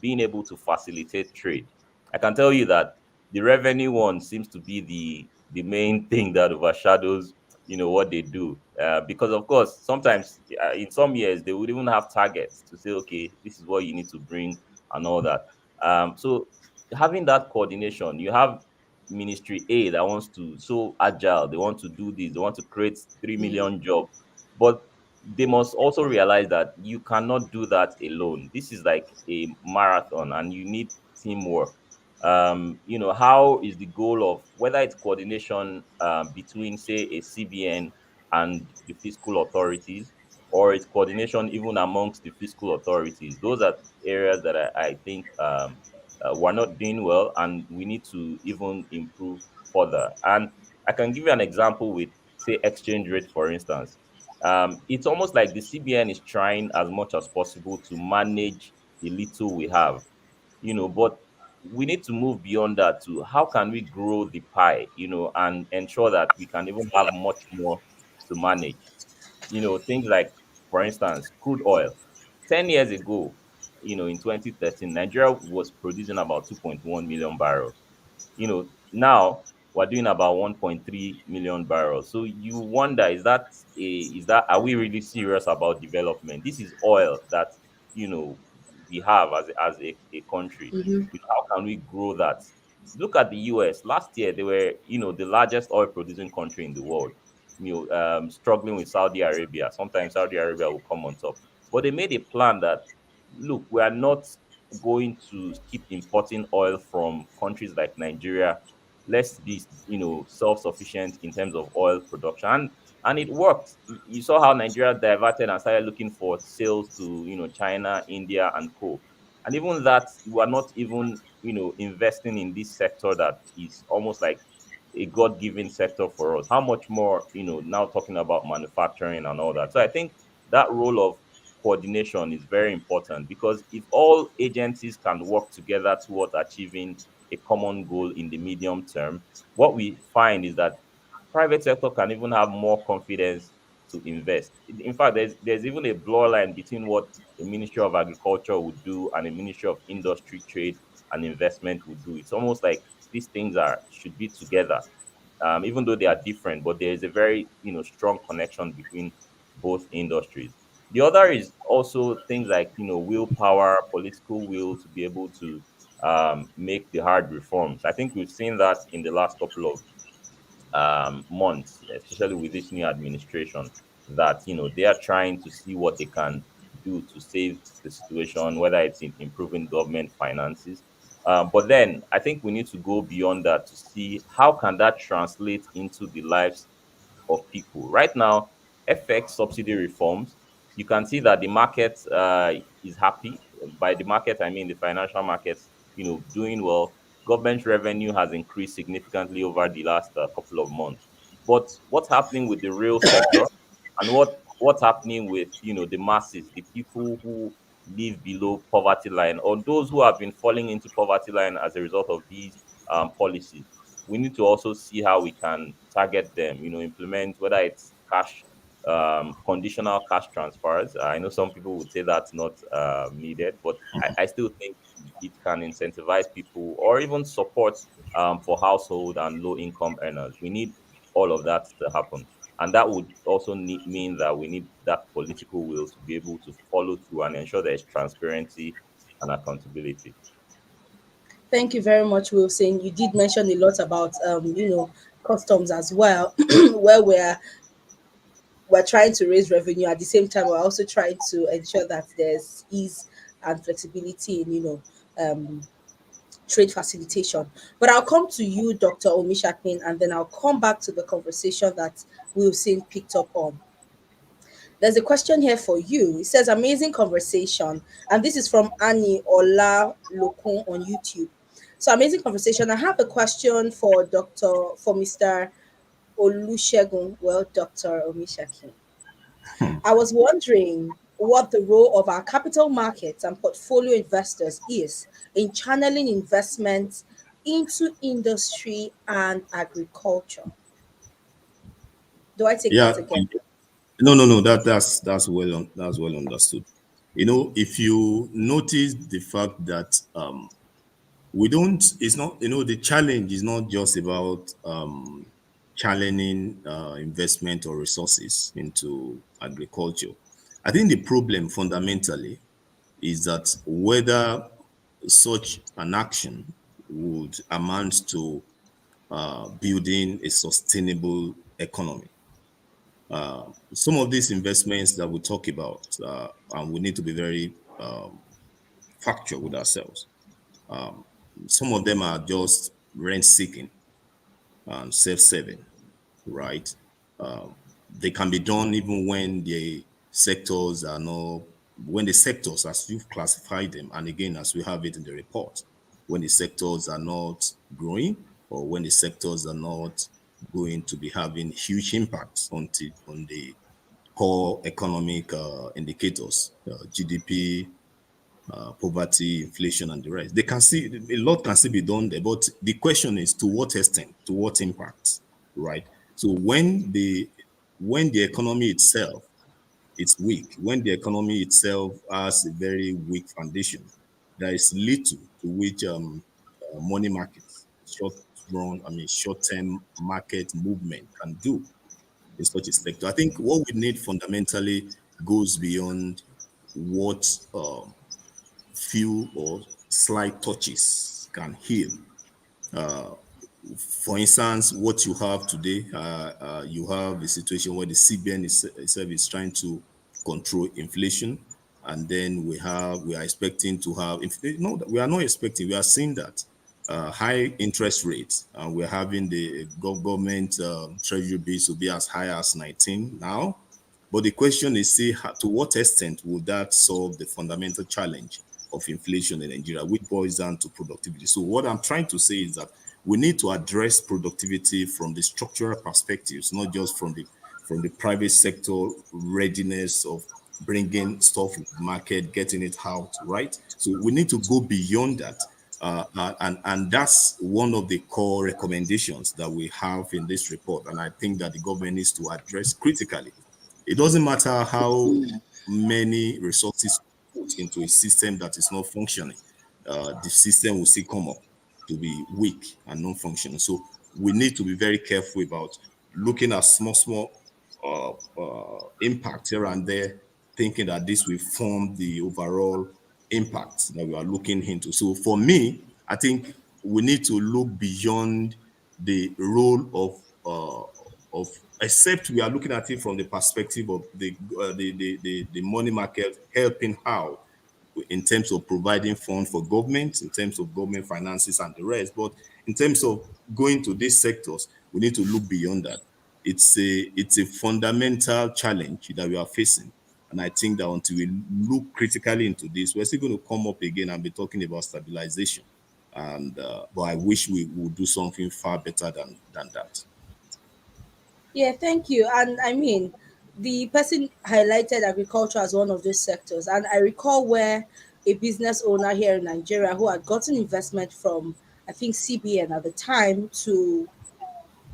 being able to facilitate trade. I can tell you that the revenue one seems to be the main thing that overshadows what they do, because of course sometimes in some years they would even have targets to say, okay, this is what you need to bring and all that. So having that coordination, you have ministry A that wants to so agile, they want to do this, they want to create 3 million jobs, but they must also realize that you cannot do that alone. This is like a marathon and you need teamwork. How is the goal of whether it's coordination between, say, a CBN and the fiscal authorities, or it's coordination even amongst the fiscal authorities? Those are areas that I think we're not doing well, and we need to even improve further. And I can give you an example with, say, exchange rate, for instance. It's almost like the CBN is trying as much as possible to manage the little we have, but we need to move beyond that to how can we grow the pie, and ensure that we can even have much more to manage. Things like, for instance, crude oil. 10 years ago, in 2013, Nigeria was producing about 2.1 million barrels. Now we're doing about 1.3 million barrels. So you wonder, are we really serious about development? This is oil that you know we have as a country. Mm-hmm. How can we grow that? Look at the US. Last year they were, the largest oil producing country in the world. Struggling with Saudi Arabia. Sometimes Saudi Arabia will come on top, but they made a plan that, look, we are not going to keep importing oil from countries like Nigeria. Let's be, self-sufficient in terms of oil production. And it worked. You saw how Nigeria diverted and started looking for sales to, China, India, and co. And even that, we are not even, investing in this sector that is almost like a God-given sector for us. How much more, now talking about manufacturing and all that. So I think that role of coordination is very important, because if all agencies can work together towards achieving a common goal in the medium term, what we find is that private sector can even have more confidence to invest. In fact, there's even a blur line between what a Ministry of Agriculture would do and a Ministry of Industry, Trade and Investment would do. It's almost like these things are should be together, even though they are different, but there is a very strong connection between both industries. The other is also things like willpower, political will to be able to make the hard reforms. I think we've seen that in the last couple of months, especially with this new administration, that they are trying to see what they can do to save the situation, whether it's in improving government finances. But then I think we need to go beyond that to see how can that translate into the lives of people. Right now, FX subsidy reforms, you can see that the market is happy. By the market, I mean the financial markets, doing well. Government revenue has increased significantly over the last couple of months. But what's happening with the real sector, and what's happening with the masses, the people who live below poverty line, or those who have been falling into poverty line as a result of these policies? We need to also see how we can target them, implement whether it's cash, conditional cash transfers. I know some people would say that's not needed, but I still think it can incentivize people or even support for household and low income earners. We need all of that to happen. And that would also mean that we need that political will to be able to follow through and ensure there's transparency and accountability. Thank you very much, Wilson. You did mention a lot about customs as well, where we're trying to raise revenue. At the same time, we're also trying to ensure that there's ease and flexibility in trade facilitation. But I'll come to you, Dr. Omishakin, and then I'll come back to the conversation that Wilson picked up on. There's a question here for you. It says, amazing conversation. And this is from Annie Ola Lokun on YouTube. So, amazing conversation. I have a question for Mr. Olusegun, well, Dr. Omishakin. I was wondering what the role of our capital markets and portfolio investors is in channeling investments into industry and agriculture. Do I take that Yeah, again? no. That's well understood. If you notice the fact that we don't, it's not, the challenge is not just about channeling investment or resources into agriculture. I think the problem fundamentally is that whether such an action would amount to building a sustainable economy. Some of these investments that we talk about, and we need to be very factual with ourselves. Some of them are just rent seeking and self-serving, right? They can be done even when the sectors are not, when the sectors, as you've classified them, and again, as we have it in the report, when the sectors are not growing or when the sectors are not going to be having huge impacts on the core economic indicators, GDP, poverty, inflation, and the rest. They can see a lot can still be done there, but the question is to what extent, to what impact, right? So when the economy itself is weak, when the economy itself has a very weak foundation, there is little to which money markets, short-term market movement can do in such a sector. I think what we need fundamentally goes beyond what few or slight touches can heal. For instance, what you have today, you have a situation where the CBN itself is trying to control inflation, and then we are expecting to have. No, we are not expecting. We are seeing that high interest rates, and we're having the government treasury bills to be as high as 19 now. But the question is, see, to what extent will that solve the fundamental challenge of inflation in Nigeria, which boils down to productivity? So what I'm trying to say is that we need to address productivity from the structural perspectives, not just from the private sector readiness of bringing stuff into the market, getting it out, right? So we need to go beyond that. And that's one of the core recommendations that we have in this report. And I think that the government needs to address critically. It doesn't matter how many resources put into a system that is not functioning, the system will still come up to be weak and non-functioning. So we need to be very careful about looking at small impact here and there, thinking that this will form the overall impact that we are looking into. So for me, I think we need to look beyond the role of except we are looking at it from the perspective of the money market helping how in terms of providing funds for government, in terms of government finances and the rest. But in terms of going to these sectors, we need to look beyond that. It's a fundamental challenge that we are facing. And I think that until we look critically into this, we're still going to come up again and be talking about stabilization. And but I wish we would do something far better than that. Yeah, thank you. And I mean, the person highlighted agriculture as one of those sectors. And I recall where a business owner here in Nigeria who had gotten investment from, I think, CBN at the time to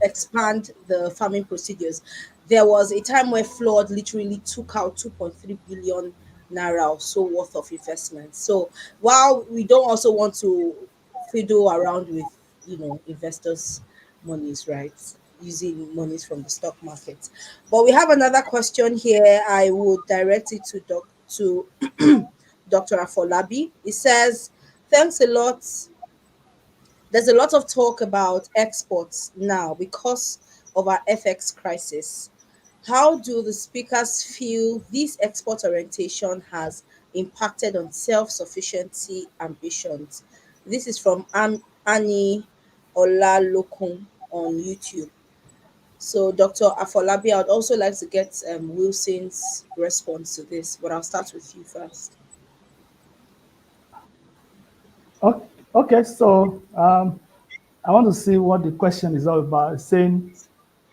expand the farming procedures. There was a time where flood literally took out 2.3 billion naira or so worth of investment. So while we don't also want to fiddle around with, investors' monies, right? Using monies from the stock market. But we have another question here. I would direct it to Dr. Afolabi. It says, thanks a lot. There's a lot of talk about exports now because of our FX crisis. How do the speakers feel this export orientation has impacted on self sufficiency ambitions? This is from Annie Olalokun on YouTube. So, Dr. Afolabi, I'd also like to get Wilson's response to this, but I'll start with you first. Okay, so I want to see what the question is all about. It's saying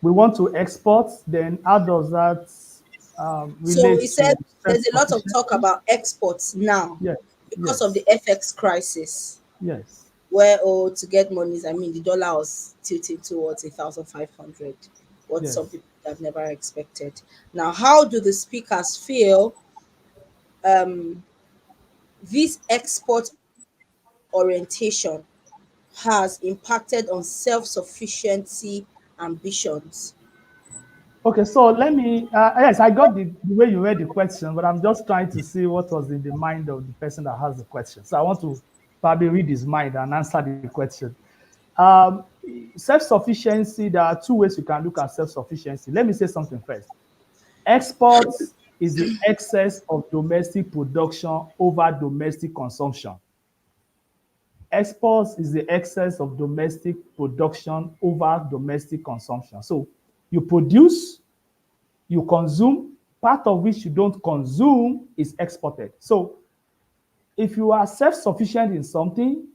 we want to export, then how does that So relate he said to there's a lot of talk self-sufficiency? about exports now Yes, because of the yes, FX crisis, yes, where to get monies, I mean the dollar was tilting towards 1,500, what some yes. people have never expected. Now, how do the speakers feel um, this export orientation has impacted on self-sufficiency ambitions? Okay, so let me, yes, I got the way you read the question, but I'm just trying to see what was in the mind of the person that has the question. So I want to probably read his mind and answer the question. Um, Self-sufficiency, there are two ways you can look at self-sufficiency. Let me say something first. Exports is the excess of domestic production over domestic consumption. Exports is the excess of domestic production over domestic consumption. So you produce, you consume, part of which you don't consume is exported. So if you are self-sufficient in something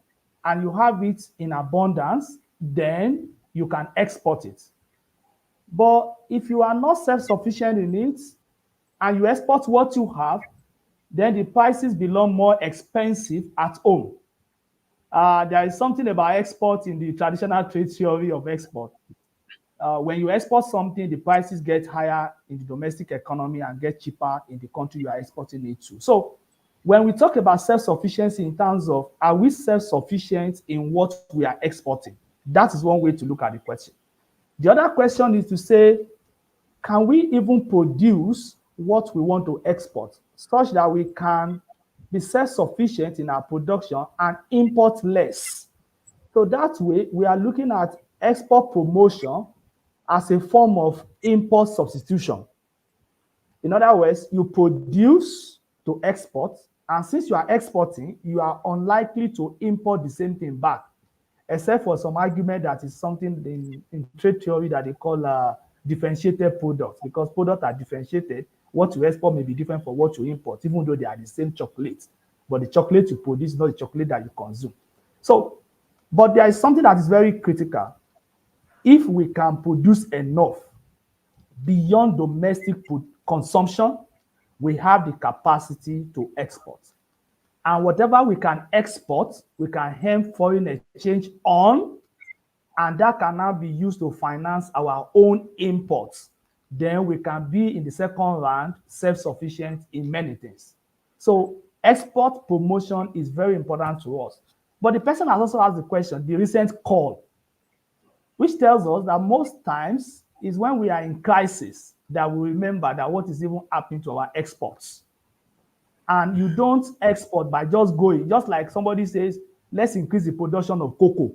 and you have it in abundance, then you can export it. But if you are not self-sufficient in it and you export what you have, then the prices become more expensive at home. There is something about export in the traditional trade theory of export. When you export something, the prices get higher in the domestic economy and get cheaper in the country you are exporting it to. So when we talk about self-sufficiency in terms of are we self-sufficient in what we are exporting, that is one way to look at the question. The other question is to say, can we even produce what we want to export such that we can be self-sufficient in our production and import less? So that way, we are looking at export promotion as a form of import substitution. In other words, you produce to export, and since you are exporting, you are unlikely to import the same thing back, except for some argument that is something in trade theory that they call differentiated products, because products are differentiated. What you export may be different from what you import, even though they are the same chocolate. But the chocolate you produce is not the chocolate that you consume. So, but there is something that is very critical. If we can produce enough beyond domestic consumption, we have the capacity to export. And whatever we can export, we can earn foreign exchange on, and that can now be used to finance our own imports. Then we can be in the second round self-sufficient in many things. So export promotion is very important to us. But the person has also asked the question, the recent call, which tells us that most times is when we are in crisis that we remember that what is even happening to our exports. And you don't export by just going, just like somebody says, let's increase the production of cocoa.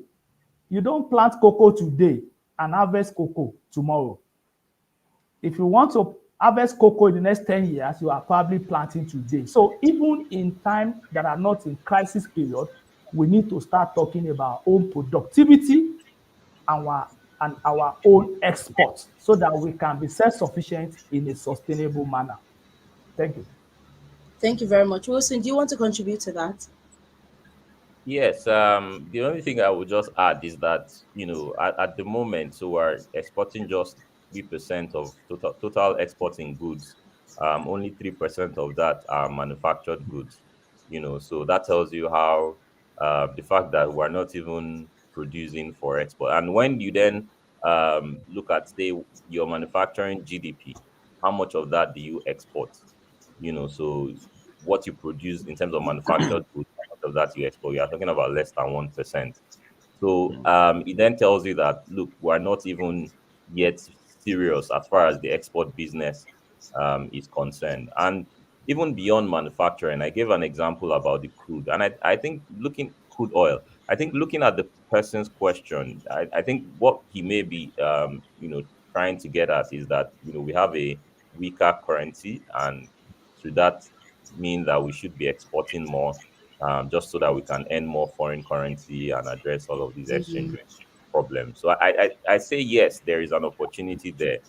You don't plant cocoa today and harvest cocoa tomorrow. If you want to harvest cocoa in the next 10 years, you are probably planting today. So even in time that are not in crisis period, we need to start talking about our own productivity our, and our own exports so that we can be self-sufficient in a sustainable manner. Thank you. Thank you very much. Wilson, do you want to contribute to that? Yes, the only thing I would just add is that, at the moment, so we're exporting just 3% of total exporting goods. Only 3% of that are manufactured goods. So that tells you how the fact that we're not even producing for export. And when you then look at, say, your manufacturing GDP, how much of that do you export? So what you produce in terms of manufactured goods, how much of that you export, you are talking about less than 1%. So it then tells you that, look, we're not even yet serious as far as the export business is concerned. And even beyond manufacturing, I gave an example about the crude. And I think looking crude oil, I think looking at the person's question, I think what he may be, trying to get at is that, we have a weaker currency, and should that mean that we should be exporting more, just so that we can earn more foreign currency and address all of these exchange Mhm. rate problems. So I say yes, there is an opportunity there,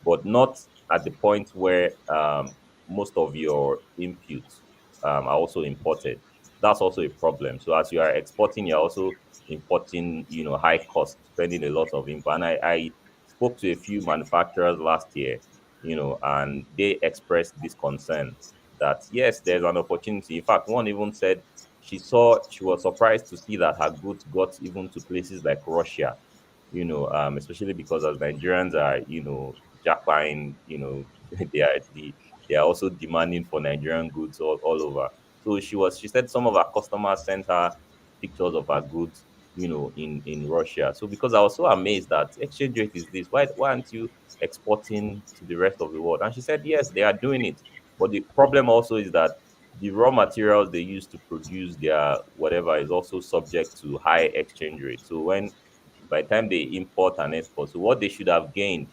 but not at the point where most of your inputs are also imported. That's also a problem. So as you are exporting, you're also importing, high cost, spending a lot of import. And I spoke to a few manufacturers last year, and they expressed this concern that yes, there's an opportunity. In fact, one even said she was surprised to see that her goods got even to places like Russia, especially because as Nigerians are, jackpine, they are they are also demanding for Nigerian goods all over. So she said some of her customers sent her pictures of her goods, in Russia. So because I was so amazed that exchange rate is this, why aren't you exporting to the rest of the world? And she said yes, they are doing it. But the problem also is that the raw materials they use to produce their whatever is also subject to high exchange rate. So when by the time they import and export, so what they should have gained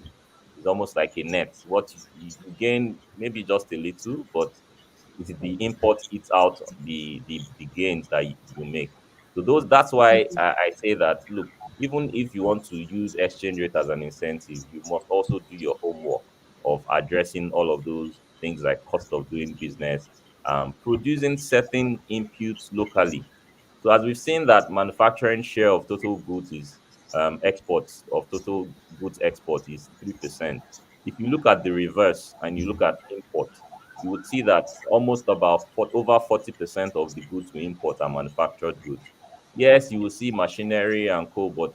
is almost like a net. What you gain maybe just a little, but the import eats out the gains that you make. So that's why I say that, look, even if you want to use exchange rate as an incentive, you must also do your homework of addressing all of those things like cost of doing business, producing certain inputs locally. So as we've seen that manufacturing share of total goods is exports of total goods export is 3%. If you look at the reverse and you look at import, you would see that almost about over 40% of the goods we import are manufactured goods. Yes, you will see machinery and co, but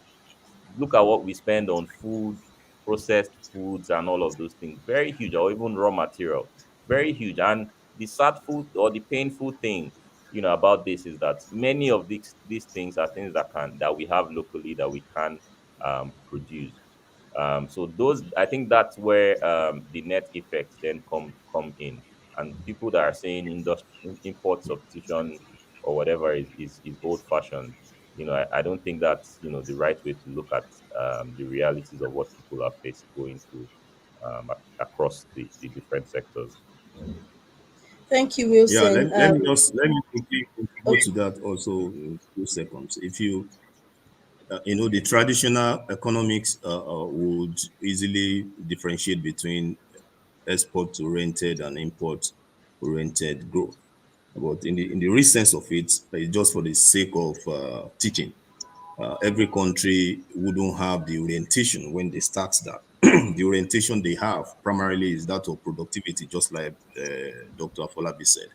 look at what we spend on food, processed foods, and all of those things. Very huge, or even raw material. Very huge. And the sad food or the painful thing, about this is that many of these things are things that we have locally that we can produce. So those, I think that's where the net effects then come in, and people that are saying import substitution or whatever is old fashioned. I don't think that's the right way to look at the realities of what people are going through across the different sectors. Thank you, Yeah, Wilson. let me quickly contribute Okay. to that also in 2 seconds. If you the traditional economics would easily differentiate between export oriented and import oriented growth. But in the real sense of it, just for the sake of teaching, every country wouldn't have the orientation when they start that. The orientation they have primarily is that of productivity, just like Dr. Afolabi said.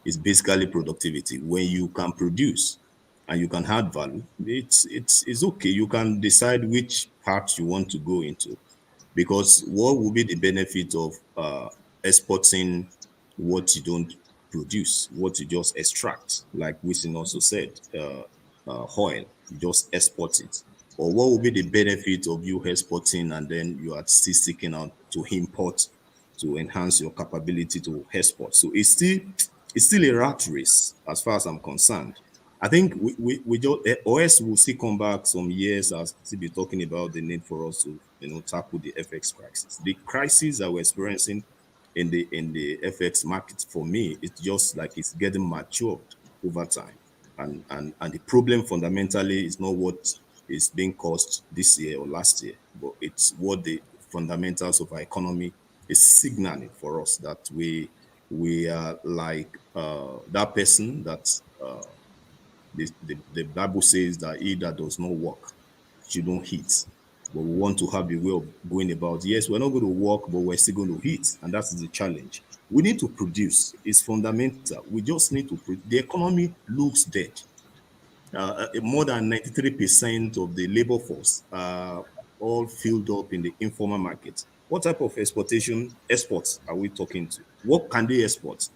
It's basically productivity. When you can produce and you can add value, it's okay. You can decide which part you want to go into, because what will be the benefit of exporting what you don't produce, what you just extract, like Wisin also said, oil, you just export it. Or what will be the benefit of you exporting and then you are still seeking out to import to enhance your capability to export? So it's still a rat race as far as I'm concerned. I think we just OS will still come back some years as still be talking about the need for us to tackle the FX crisis. The crisis that we're experiencing in the FX market, for me, it's just like it's getting matured over time. And the problem fundamentally is not what is being caused this year or last year, but it's what the fundamentals of our economy is signaling for us, that we are like that person that the Bible says that he that does not work should not eat. But we want to have a way of going about. Yes, we're not going to work, but we're still going to eat, and that is the challenge. We need to produce. It's fundamental. We just need to. The economy looks dead. More than 93% of the labor force are all filled up in the informal market. What type of exports are we talking to? What can they export?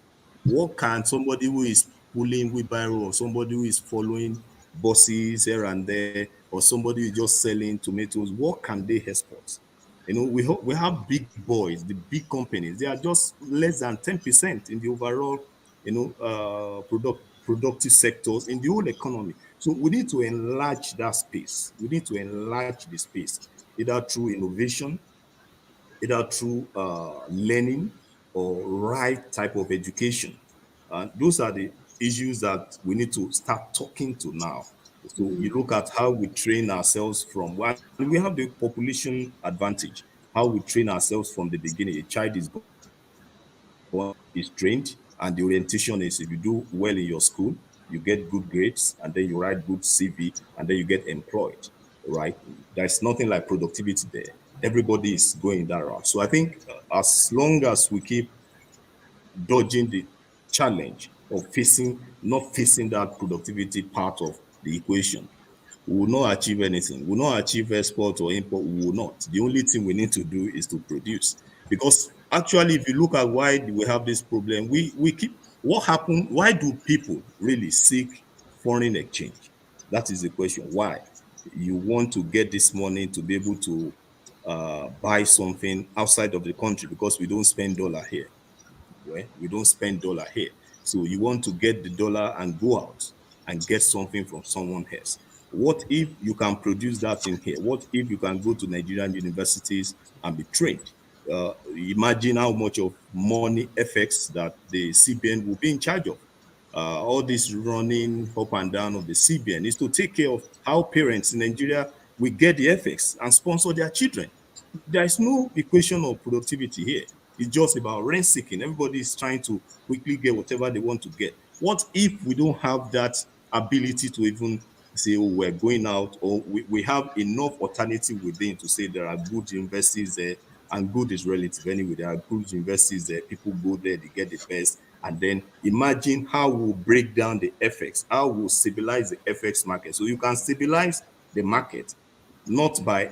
What can somebody who is pulling wheelbarrow, or somebody who is following buses here and there, or somebody who is just selling tomatoes, what can they export? We have big boys, the big companies. They are just less than 10% in the overall, productive sectors in the whole economy. So we need to enlarge that space. We need to enlarge the space, either through innovation, either through learning, or right type of education. And those are the issues that we need to start talking to now. So you look at how we train ourselves from one, we have the population advantage, how we train ourselves from the beginning. A child is born, is trained, and the orientation is, if you do well in your school, you get good grades, and then you write good CV, and then you get employed, right? There's nothing like productivity there. Everybody is going that route. So I think as long as we keep dodging the challenge of not facing that productivity part of the equation, we will not achieve anything. We will not achieve export or import. We will not. The only thing we need to do is to produce. Because actually, if you look at why we have this problem, we keep what happened. Why do people really seek foreign exchange? That is the question. Why? You want to get this money to be able to buy something outside of the country, because we don't spend dollar here. Well, we don't spend dollar here. So you want to get the dollar and go out and get something from someone else. What if you can produce that in here? What if you can go to Nigerian universities and be trained? Imagine how much of money effects that the CBN will be in charge of. All this running up and down of the CBN is to take care of how parents in Nigeria will get the effects and sponsor their children. There is no equation of productivity here. It's just about rent seeking. Everybody is trying to quickly get whatever they want to get. What if we don't have that ability to even say, oh, we're going out, or we have enough alternative within to say there are good universities there, and good is relative anyway. There are good universities there, people go there, they get the best. And then imagine how we'll break down the FX, how we'll stabilize the FX market. So you can stabilize the market not by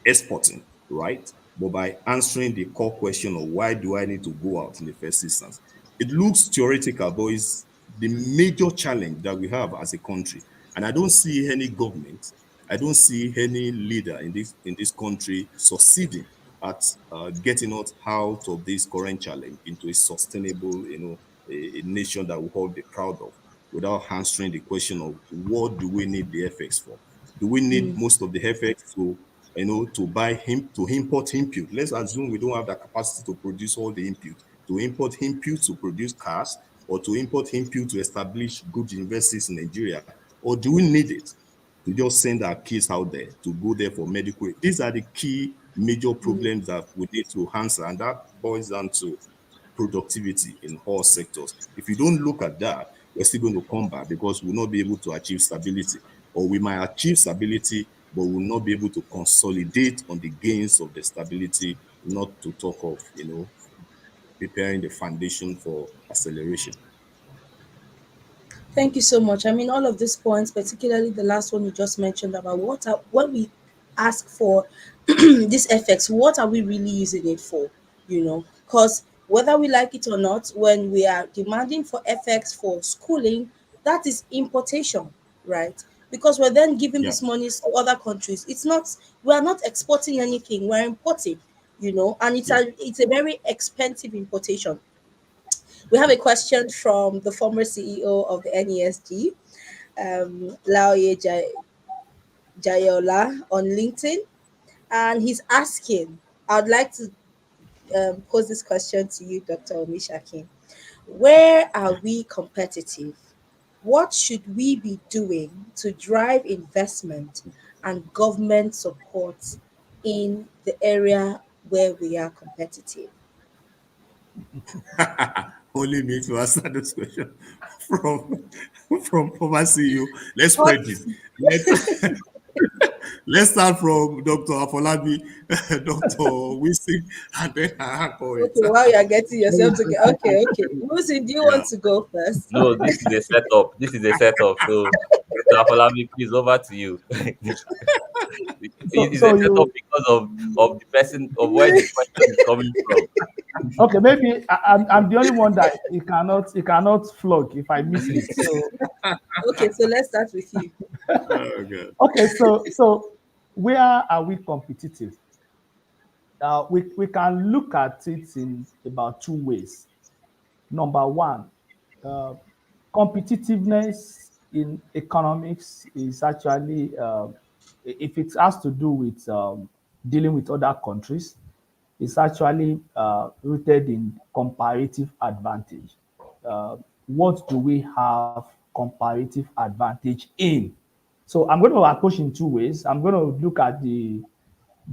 exporting, right? But by answering the core question of why do I need to go out in the first instance. It looks theoretical, but it's the major challenge that we have as a country. And I don't see any government, I don't see any leader in this country succeeding at getting us out of this current challenge into a sustainable, a nation that we all be proud of, without answering the question of what do we need the FX for? Do we need most of the FX to buy him to import input? Let's assume we don't have the capacity to produce all the input. To import input to produce cars, or to import input to establish good universities in Nigeria, or do we need it to just send our kids out there to go there for medical? These are the key major problems that we need to answer, and that boils down to productivity in all sectors. If you don't look at that, we're still going to come back, because we'll not be able to achieve stability, or we might achieve stability, but we'll not be able to consolidate on the gains of the stability, not to talk of, preparing the foundation for acceleration. Thank you so much. I mean, all of these points, particularly the last one you just mentioned about when we ask for this FX, what are we really using it for? Because whether we like it or not, when we are demanding for FX for schooling, that is importation, right? Because we're then giving Yeah. this money to other countries. We are not exporting anything, we're importing, and it's Yeah. a very expensive importation. We have a question from the former CEO of the NESG. Laoye Jayola on LinkedIn, and he's asking, I'd like to pose this question to you, Dr. Omishakin. Where are we competitive? What should we be doing to drive investment and government support in the area where we are competitive? Only me to answer this question from former CEO. Let's Hot. spread it. Let's let's start from Dr. Afolabi, Dr. Winston, and then I call it. Okay, while you are getting yourself together. Thank Okay, okay. Lucy, do you Yeah. want to go first? No, this is a setup. This is a setup. So, Dr. Afolabi, please over to you. So, It's a so setup you because of the person of where the question is coming from. okay? Maybe I'm the only one that he cannot flog if I miss it. So Okay, so let's start with you. Oh, God. okay, so where are we competitive? We can look at it in about two ways. Number one, uh, competitiveness in economics is actually, if it has to do with dealing with other countries, it's actually rooted in comparative advantage. What do we have comparative advantage in? So I'm going to approach in two ways. I'm going to look at the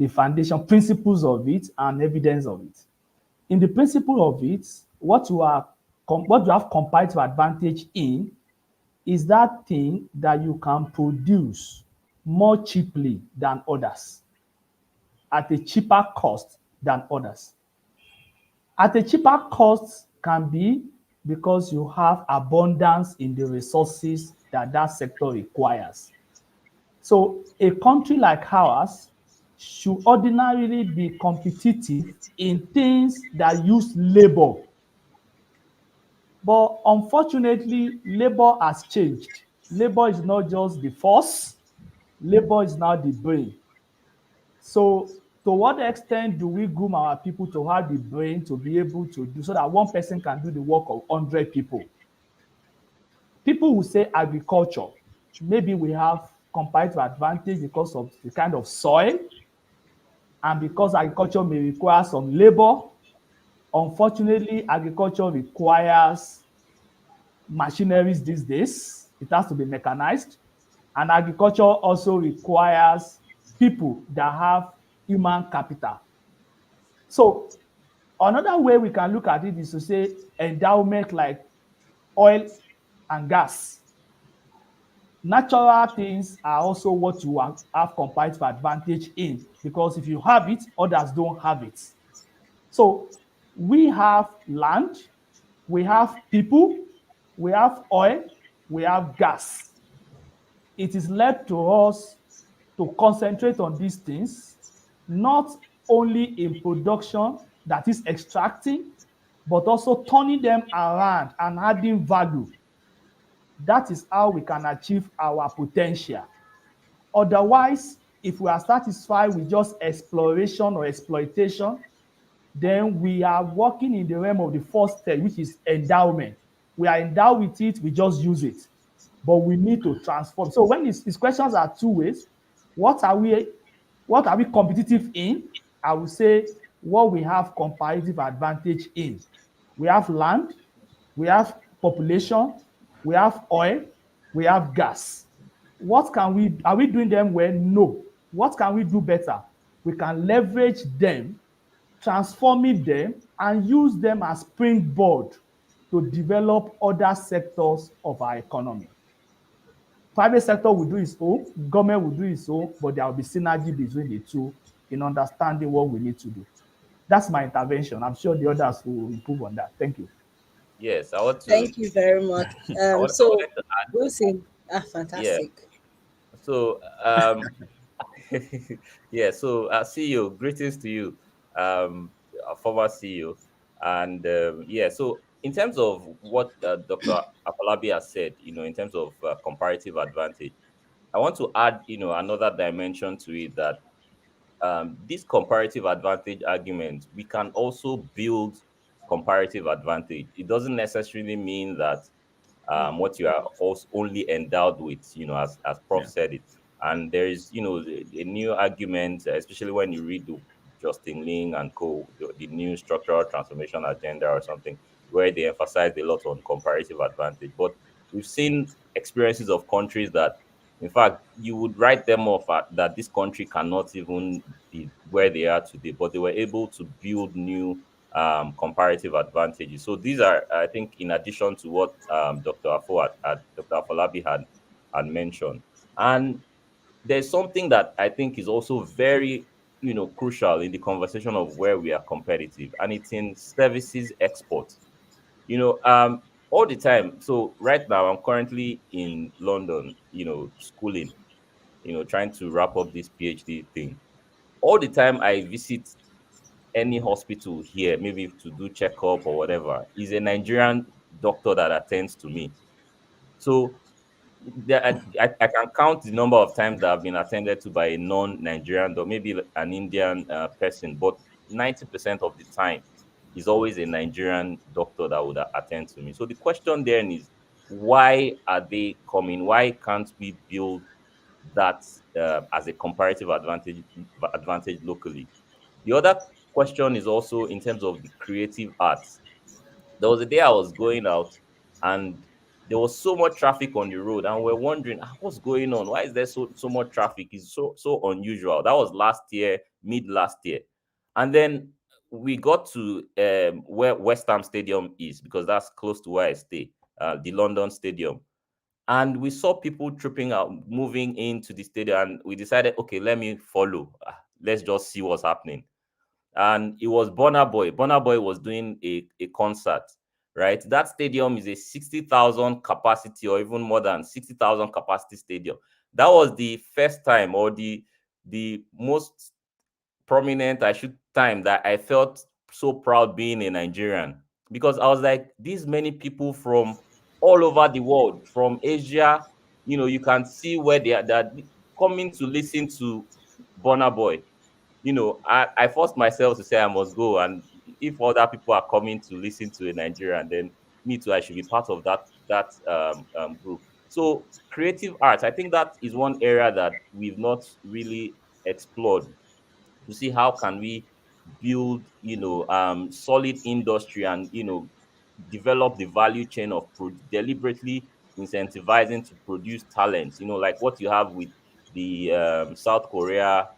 foundation principles of it and evidence of it. In the principle of it, what you have comparative advantage in is that thing that you can produce more cheaply than others, at a cheaper cost than others. At a cheaper cost can be because you have abundance in the resources that that sector requires. So a country like ours should ordinarily be competitive in things that use labor. But unfortunately, labor has changed. Labor is not just the force, labor is now the brain. So, to what extent do we groom our people to have the brain to be able to do so that one person can do the work of 100 people? People will say agriculture. Maybe we have comparative advantage because of the kind of soil and because agriculture may require some labor. Unfortunately, agriculture requires machineries these days. It has to be mechanized. And agriculture also requires people that have human capital. So another way we can look at it is to say endowment like oil and gas. Natural things are also what you have comparative advantage in, because if you have it, others don't have it. So we have land, we have people, we have oil, we have gas. It is left to us to concentrate on these things, not only in production, that is extracting, but also turning them around and adding value. That is how we can achieve our potential. Otherwise, if we are satisfied with just exploration or exploitation, then we are working in the realm of the first step, which is endowment. We are endowed with it, we just use it. But we need to transform. So when his questions are two ways, what are we what are we competitive in? I would say what we have comparative advantage in. We have land, we have population, we have oil, we have gas. What can we are we doing them well? No. What can we do better? We can leverage them, transforming them, and use them as springboard to develop other sectors of our economy. Private sector will do its own, government will do its own, but there will be synergy between the two in understanding what we need to do. That's my intervention. I'm sure the others will improve on that. Thank you. Yes, I want to. Thank you very much. I So wanted to add. Wilson, Yeah. fantastic. So yeah. So CEO, greetings to you, a former CEO, and yeah. So in terms of what Dr. Afolabi has said, in terms of comparative advantage, I want to add, another dimension to it, that this comparative advantage argument, we can also build comparative advantage. It doesn't necessarily mean that what you are also only endowed with, as Prof Yeah. said it. And there is, a new argument, especially when you read the Justin Ling and co, the new structural transformation agenda or something, where they emphasize a lot on comparative advantage. But we've seen experiences of countries that, in fact, you would write them off that this country cannot even be where they are today, but they were able to build new comparative advantages. So these are, I think, in addition to what Dr. Afolabi had mentioned. And there's something that I think is also very, crucial in the conversation of where we are competitive, and it's in services export. All the time. So right now, I'm currently in London, schooling, trying to wrap up this PhD thing. All the time I visit any hospital here, maybe to do checkup or whatever, is a Nigerian doctor that attends to me. So I can count the number of times that I've been attended to by a non-Nigerian or maybe an Indian person, but 90% of the time is always a Nigerian doctor that would attend to me. So the question then is, why are they coming? Why can't we build that as a comparative advantage locally? The other question is also in terms of the creative arts. There was a day I was going out and there was so much traffic on the road, and we're wondering, what's going on? Why is there so much traffic? It's so unusual. That was last year, mid last year. And then we got to where West Ham Stadium is, because that's close to where I stay, the London Stadium. And we saw people tripping out, moving into the stadium, and we decided, okay, let me follow. Let's just see what's happening. And it was Burna Boy. Burna Boy was doing a concert, right? That stadium is a 60,000 capacity, or even more than 60,000 capacity stadium. That was the first time, or the most prominent, I should, time that I felt so proud being a Nigerian, because I was like, these many people from all over the world, from Asia, you can see where they're coming to listen to Burna Boy. I forced myself to say I must go. And if other people are coming to listen to a Nigerian, then me too, I should be part of that group. So creative arts, I think that is one area that we've not really explored, to see how can we build solid industry, and develop the value chain of deliberately incentivizing to produce talents, like what you have with the South Korea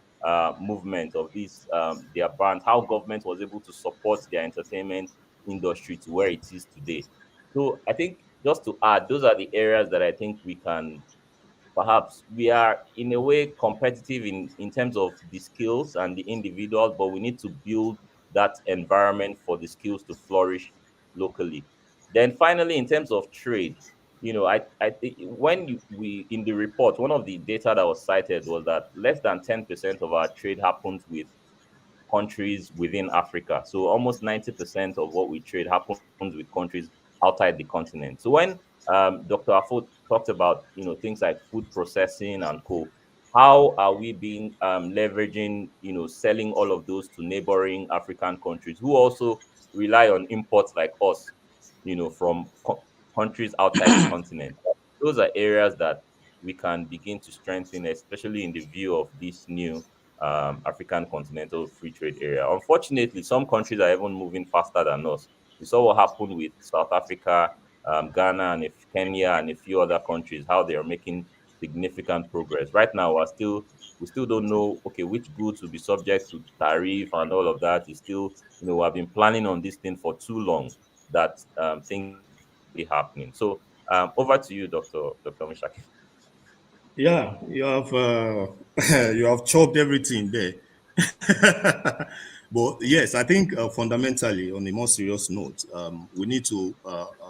movement of this their brand, how government was able to support their entertainment industry to where it is today. So I think, just to add, those are the areas that I think we can, perhaps we are in a way competitive in terms of the skills and the individuals, but we need to build that environment for the skills to flourish locally. Then finally, in terms of trade, I think when we in the report, one of the data that was cited was that less than 10% of our trade happens with countries within Africa. So almost 90% of what we trade happens with countries outside the continent. So when Dr. Afo talked about things like food processing and co, how are we being leveraging, selling all of those to neighboring African countries who also rely on imports like us, from countries outside the continent? Those are areas that we can begin to strengthen, especially in the view of this new African continental free trade area. Unfortunately, some countries are even moving faster than us. We saw what happened with South Africa, Ghana, and if Kenya, and a few other countries, how they are making significant progress. Right now, we still don't know, okay, which goods will be subject to tariff and all of that. Is still, we have been planning on this thing for too long that things are really happening. So over to you, Dr. Mishaki. Yeah, you have you have chopped everything there. But yes, I think fundamentally, on a more serious note, we need to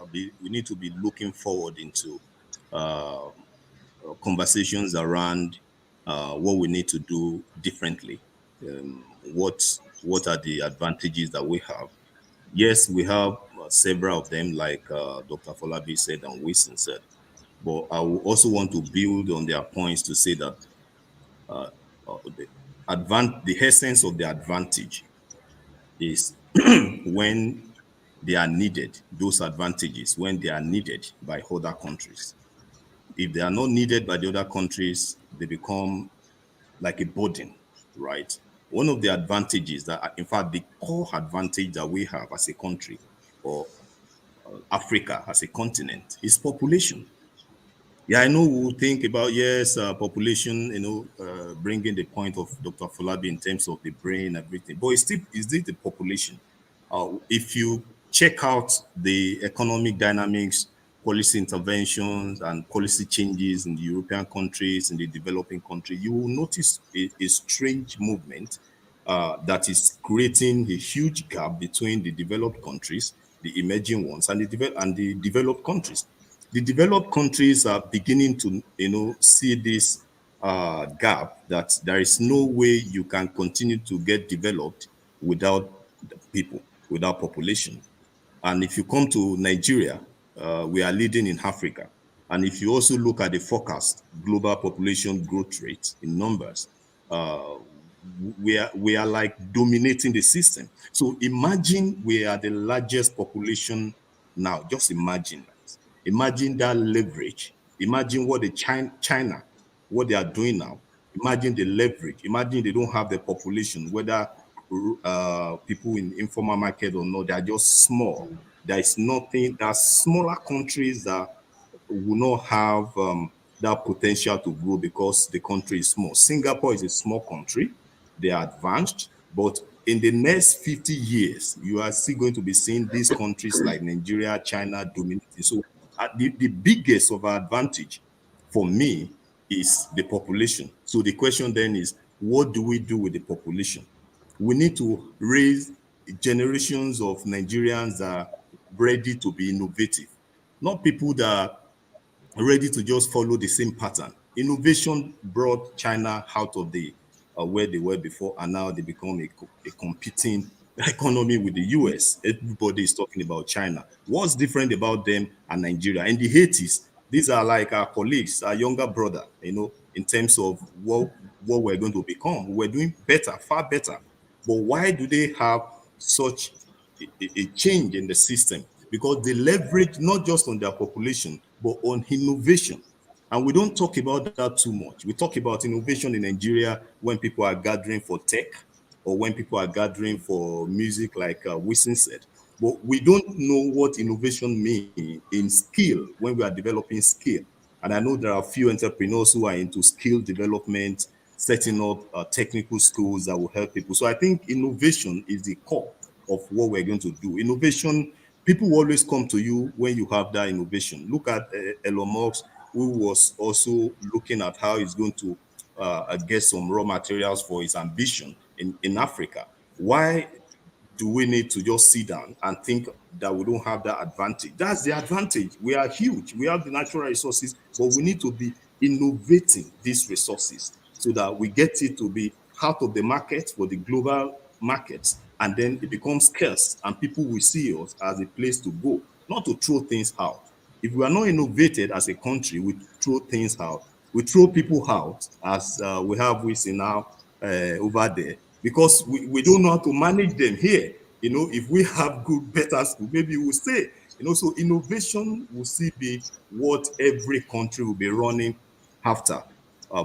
be looking forward into uh, conversations around what we need to do differently. What are the advantages that we have? Yes, we have several of them, like Dr. Folabi said and Wilson said. But I will also want to build on their points to say that the the essence of the advantage is when they are needed, those advantages, when they are needed by other countries. If they are not needed by the other countries, they become like a burden, right? One of the advantages that, in fact, the core advantage that we have as a country or Africa as a continent is population. Yeah, I know we'll think about, yes, population, bringing the point of Dr. Folabi in terms of the brain, everything, but it's still, is it the population? If you check out the economic dynamics, policy interventions, and policy changes in the European countries, in the developing country, you will notice a strange movement that is creating a huge gap between the developed countries, the emerging ones, and the developed countries. The developed countries are beginning to, see this gap, that there is no way you can continue to get developed without people, without population. And if you come to Nigeria, we are leading in Africa. And if you also look at the forecast global population growth rate in numbers, uh, we are like dominating the system. So imagine we are the largest population now. Just imagine that. Imagine that leverage. Imagine what the China, what they are doing now. Imagine the leverage. Imagine they don't have the population, whether people in informal market or not. They are just small. There is nothing. There are smaller countries that will not have that potential to grow because the country is small. Singapore is a small country. They are advanced, but in the next 50 years, you are still going to be seeing these countries like Nigeria, China dominating. So the biggest of our advantage for me is the population. So the question then is, what do we do with the population? We need to raise generations of Nigerians that are ready to be innovative, not people that ready to just follow the same pattern. Innovation brought China out of the where they were before, and now they become a competing economy with the US. Everybody is talking about China. What's different about them and Nigeria? In the 80s, these are like our colleagues, our younger brother, in terms of what we're going to become. We're doing better, far better. But why do they have such a change in the system? Because they leverage not just on their population, but on innovation. And we don't talk about that too much. We talk about innovation in Nigeria when people are gathering for tech or when people are gathering for music, like Wisin said. But we don't know what innovation means in skill when we are developing skill. And I know there are a few entrepreneurs who are into skill development, setting up technical schools that will help people. So I think innovation is the core of what we're going to do. Innovation, people will always come to you when you have that innovation. Look at Elon Musk, who was also looking at how he's going to get some raw materials for his ambition in Africa. Why do we need to just sit down and think that we don't have that advantage? That's the advantage. We are huge. We have the natural resources, but we need to be innovating these resources so that we get it to be out of the market for the global markets, and then it becomes scarce, and people will see us as a place to go, not to throw things out. If we are not innovated as a country, we throw things out. We throw people out, as we have Wisi now over there, because we don't know how to manage them here. If we have good, better school, maybe we'll stay. So innovation will still be what every country will be running after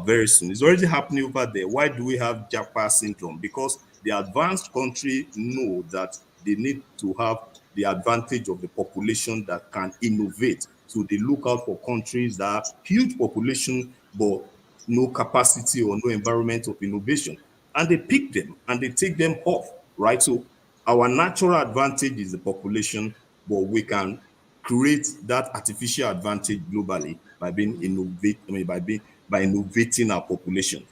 very soon. It's already happening over there. Why do we have Japa syndrome? Because the advanced country know that they need to have the advantage of the population that can innovate. So they look out for countries that have huge population, but no capacity or no environment of innovation. And they pick them and they take them off, right? So our natural advantage is the population, but we can create that artificial advantage globally by being innovate, I mean, by innovating our population,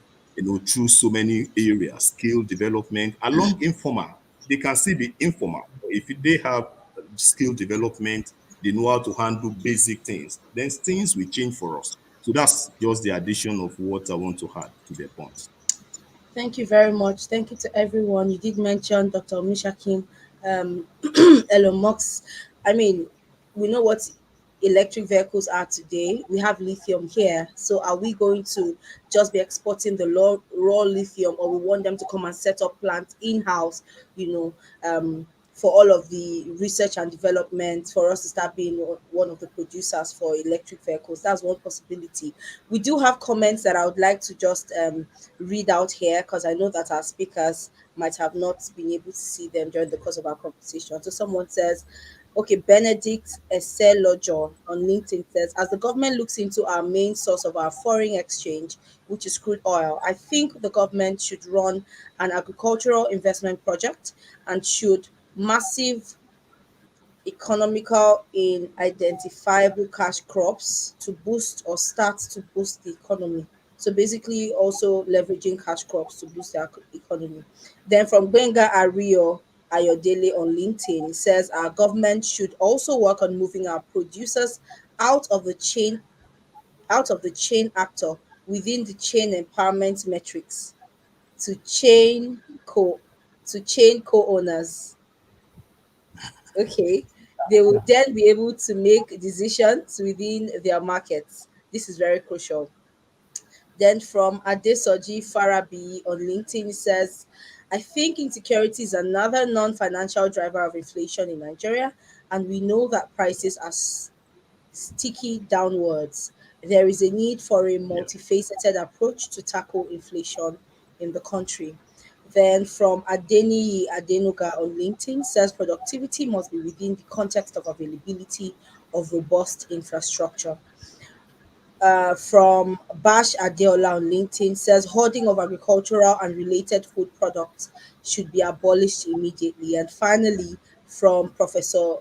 through so many areas, skill development, along informal. They can still be informal. If they have skill development, they know how to handle basic things, then things will change for us. So that's just the addition of what I want to add to the point. Thank you very much. Thank you to everyone. You did mention Dr. Mishakin, Elon Musk. I mean, we know what electric vehicles are today. We have lithium here. So are we going to just be exporting the raw lithium, or we want them to come and set up plants in-house, you know, for all of the research and development for us to start being one of the producers for electric vehicles. That's one possibility. We do have comments that I would like to just read out here because I know that our speakers might have not been able to see them during the course of our conversation. So someone says, okay, Benedict Eselojo on LinkedIn says, as the government looks into our main source of our foreign exchange, which is crude oil, I think the government should run an agricultural investment project and should massive economical in identifiable cash crops to boost or start to boost the economy. So basically, also leveraging cash crops to boost the economy. Then from Benga Ario Ayodele on LinkedIn, it says our government should also work on moving our producers out of the chain actor within the chain empowerment metrics to chain co owners. Okay, they will Yeah. then be able to make decisions within their markets. This is very crucial. Then from Adesoji Farabi on LinkedIn, it says, I think insecurity is another non-financial driver of inflation in Nigeria, and we know that prices are sticky downwards. There is a need for a Yeah. multifaceted approach to tackle inflation in the country. Then from Adeni Adenuga on LinkedIn says productivity must be within the context of availability of robust infrastructure. From Bash Adeola on LinkedIn says hoarding of agricultural and related food products should be abolished immediately. And finally, from Professor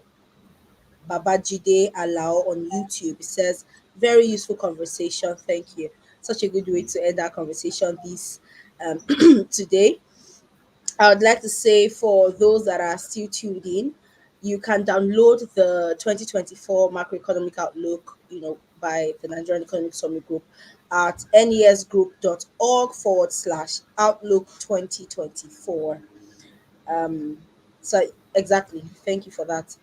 Babajide Alao on YouTube. It says, very useful conversation. Thank you. Such a good way to end our conversation this today. I would like to say for those that are still tuned in, you can download the 2024 macroeconomic outlook, by the Nigerian Economic Summit Group at nesgroup.org/outlook 2024. So exactly, thank you for that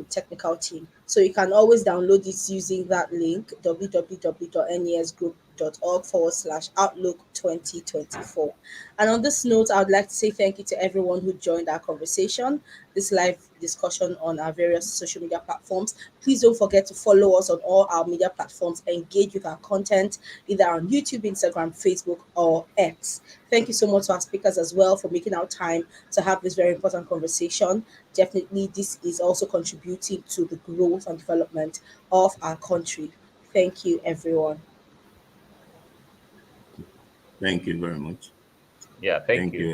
technical team. So you can always download it using that link www.nesgroup.org/outlook 2024. And on this note, I would like to say thank you to everyone who joined our conversation, this live discussion on our various social media platforms. Please don't forget to follow us on all our media platforms, engage with our content either on YouTube, Instagram, Facebook, or X. Thank you so much to our speakers as well for making our time to have this very important conversation. Definitely, this is also contributing to the growth and development of our country. Thank you, everyone. Thank you very much. Yeah, thank Thank you. you.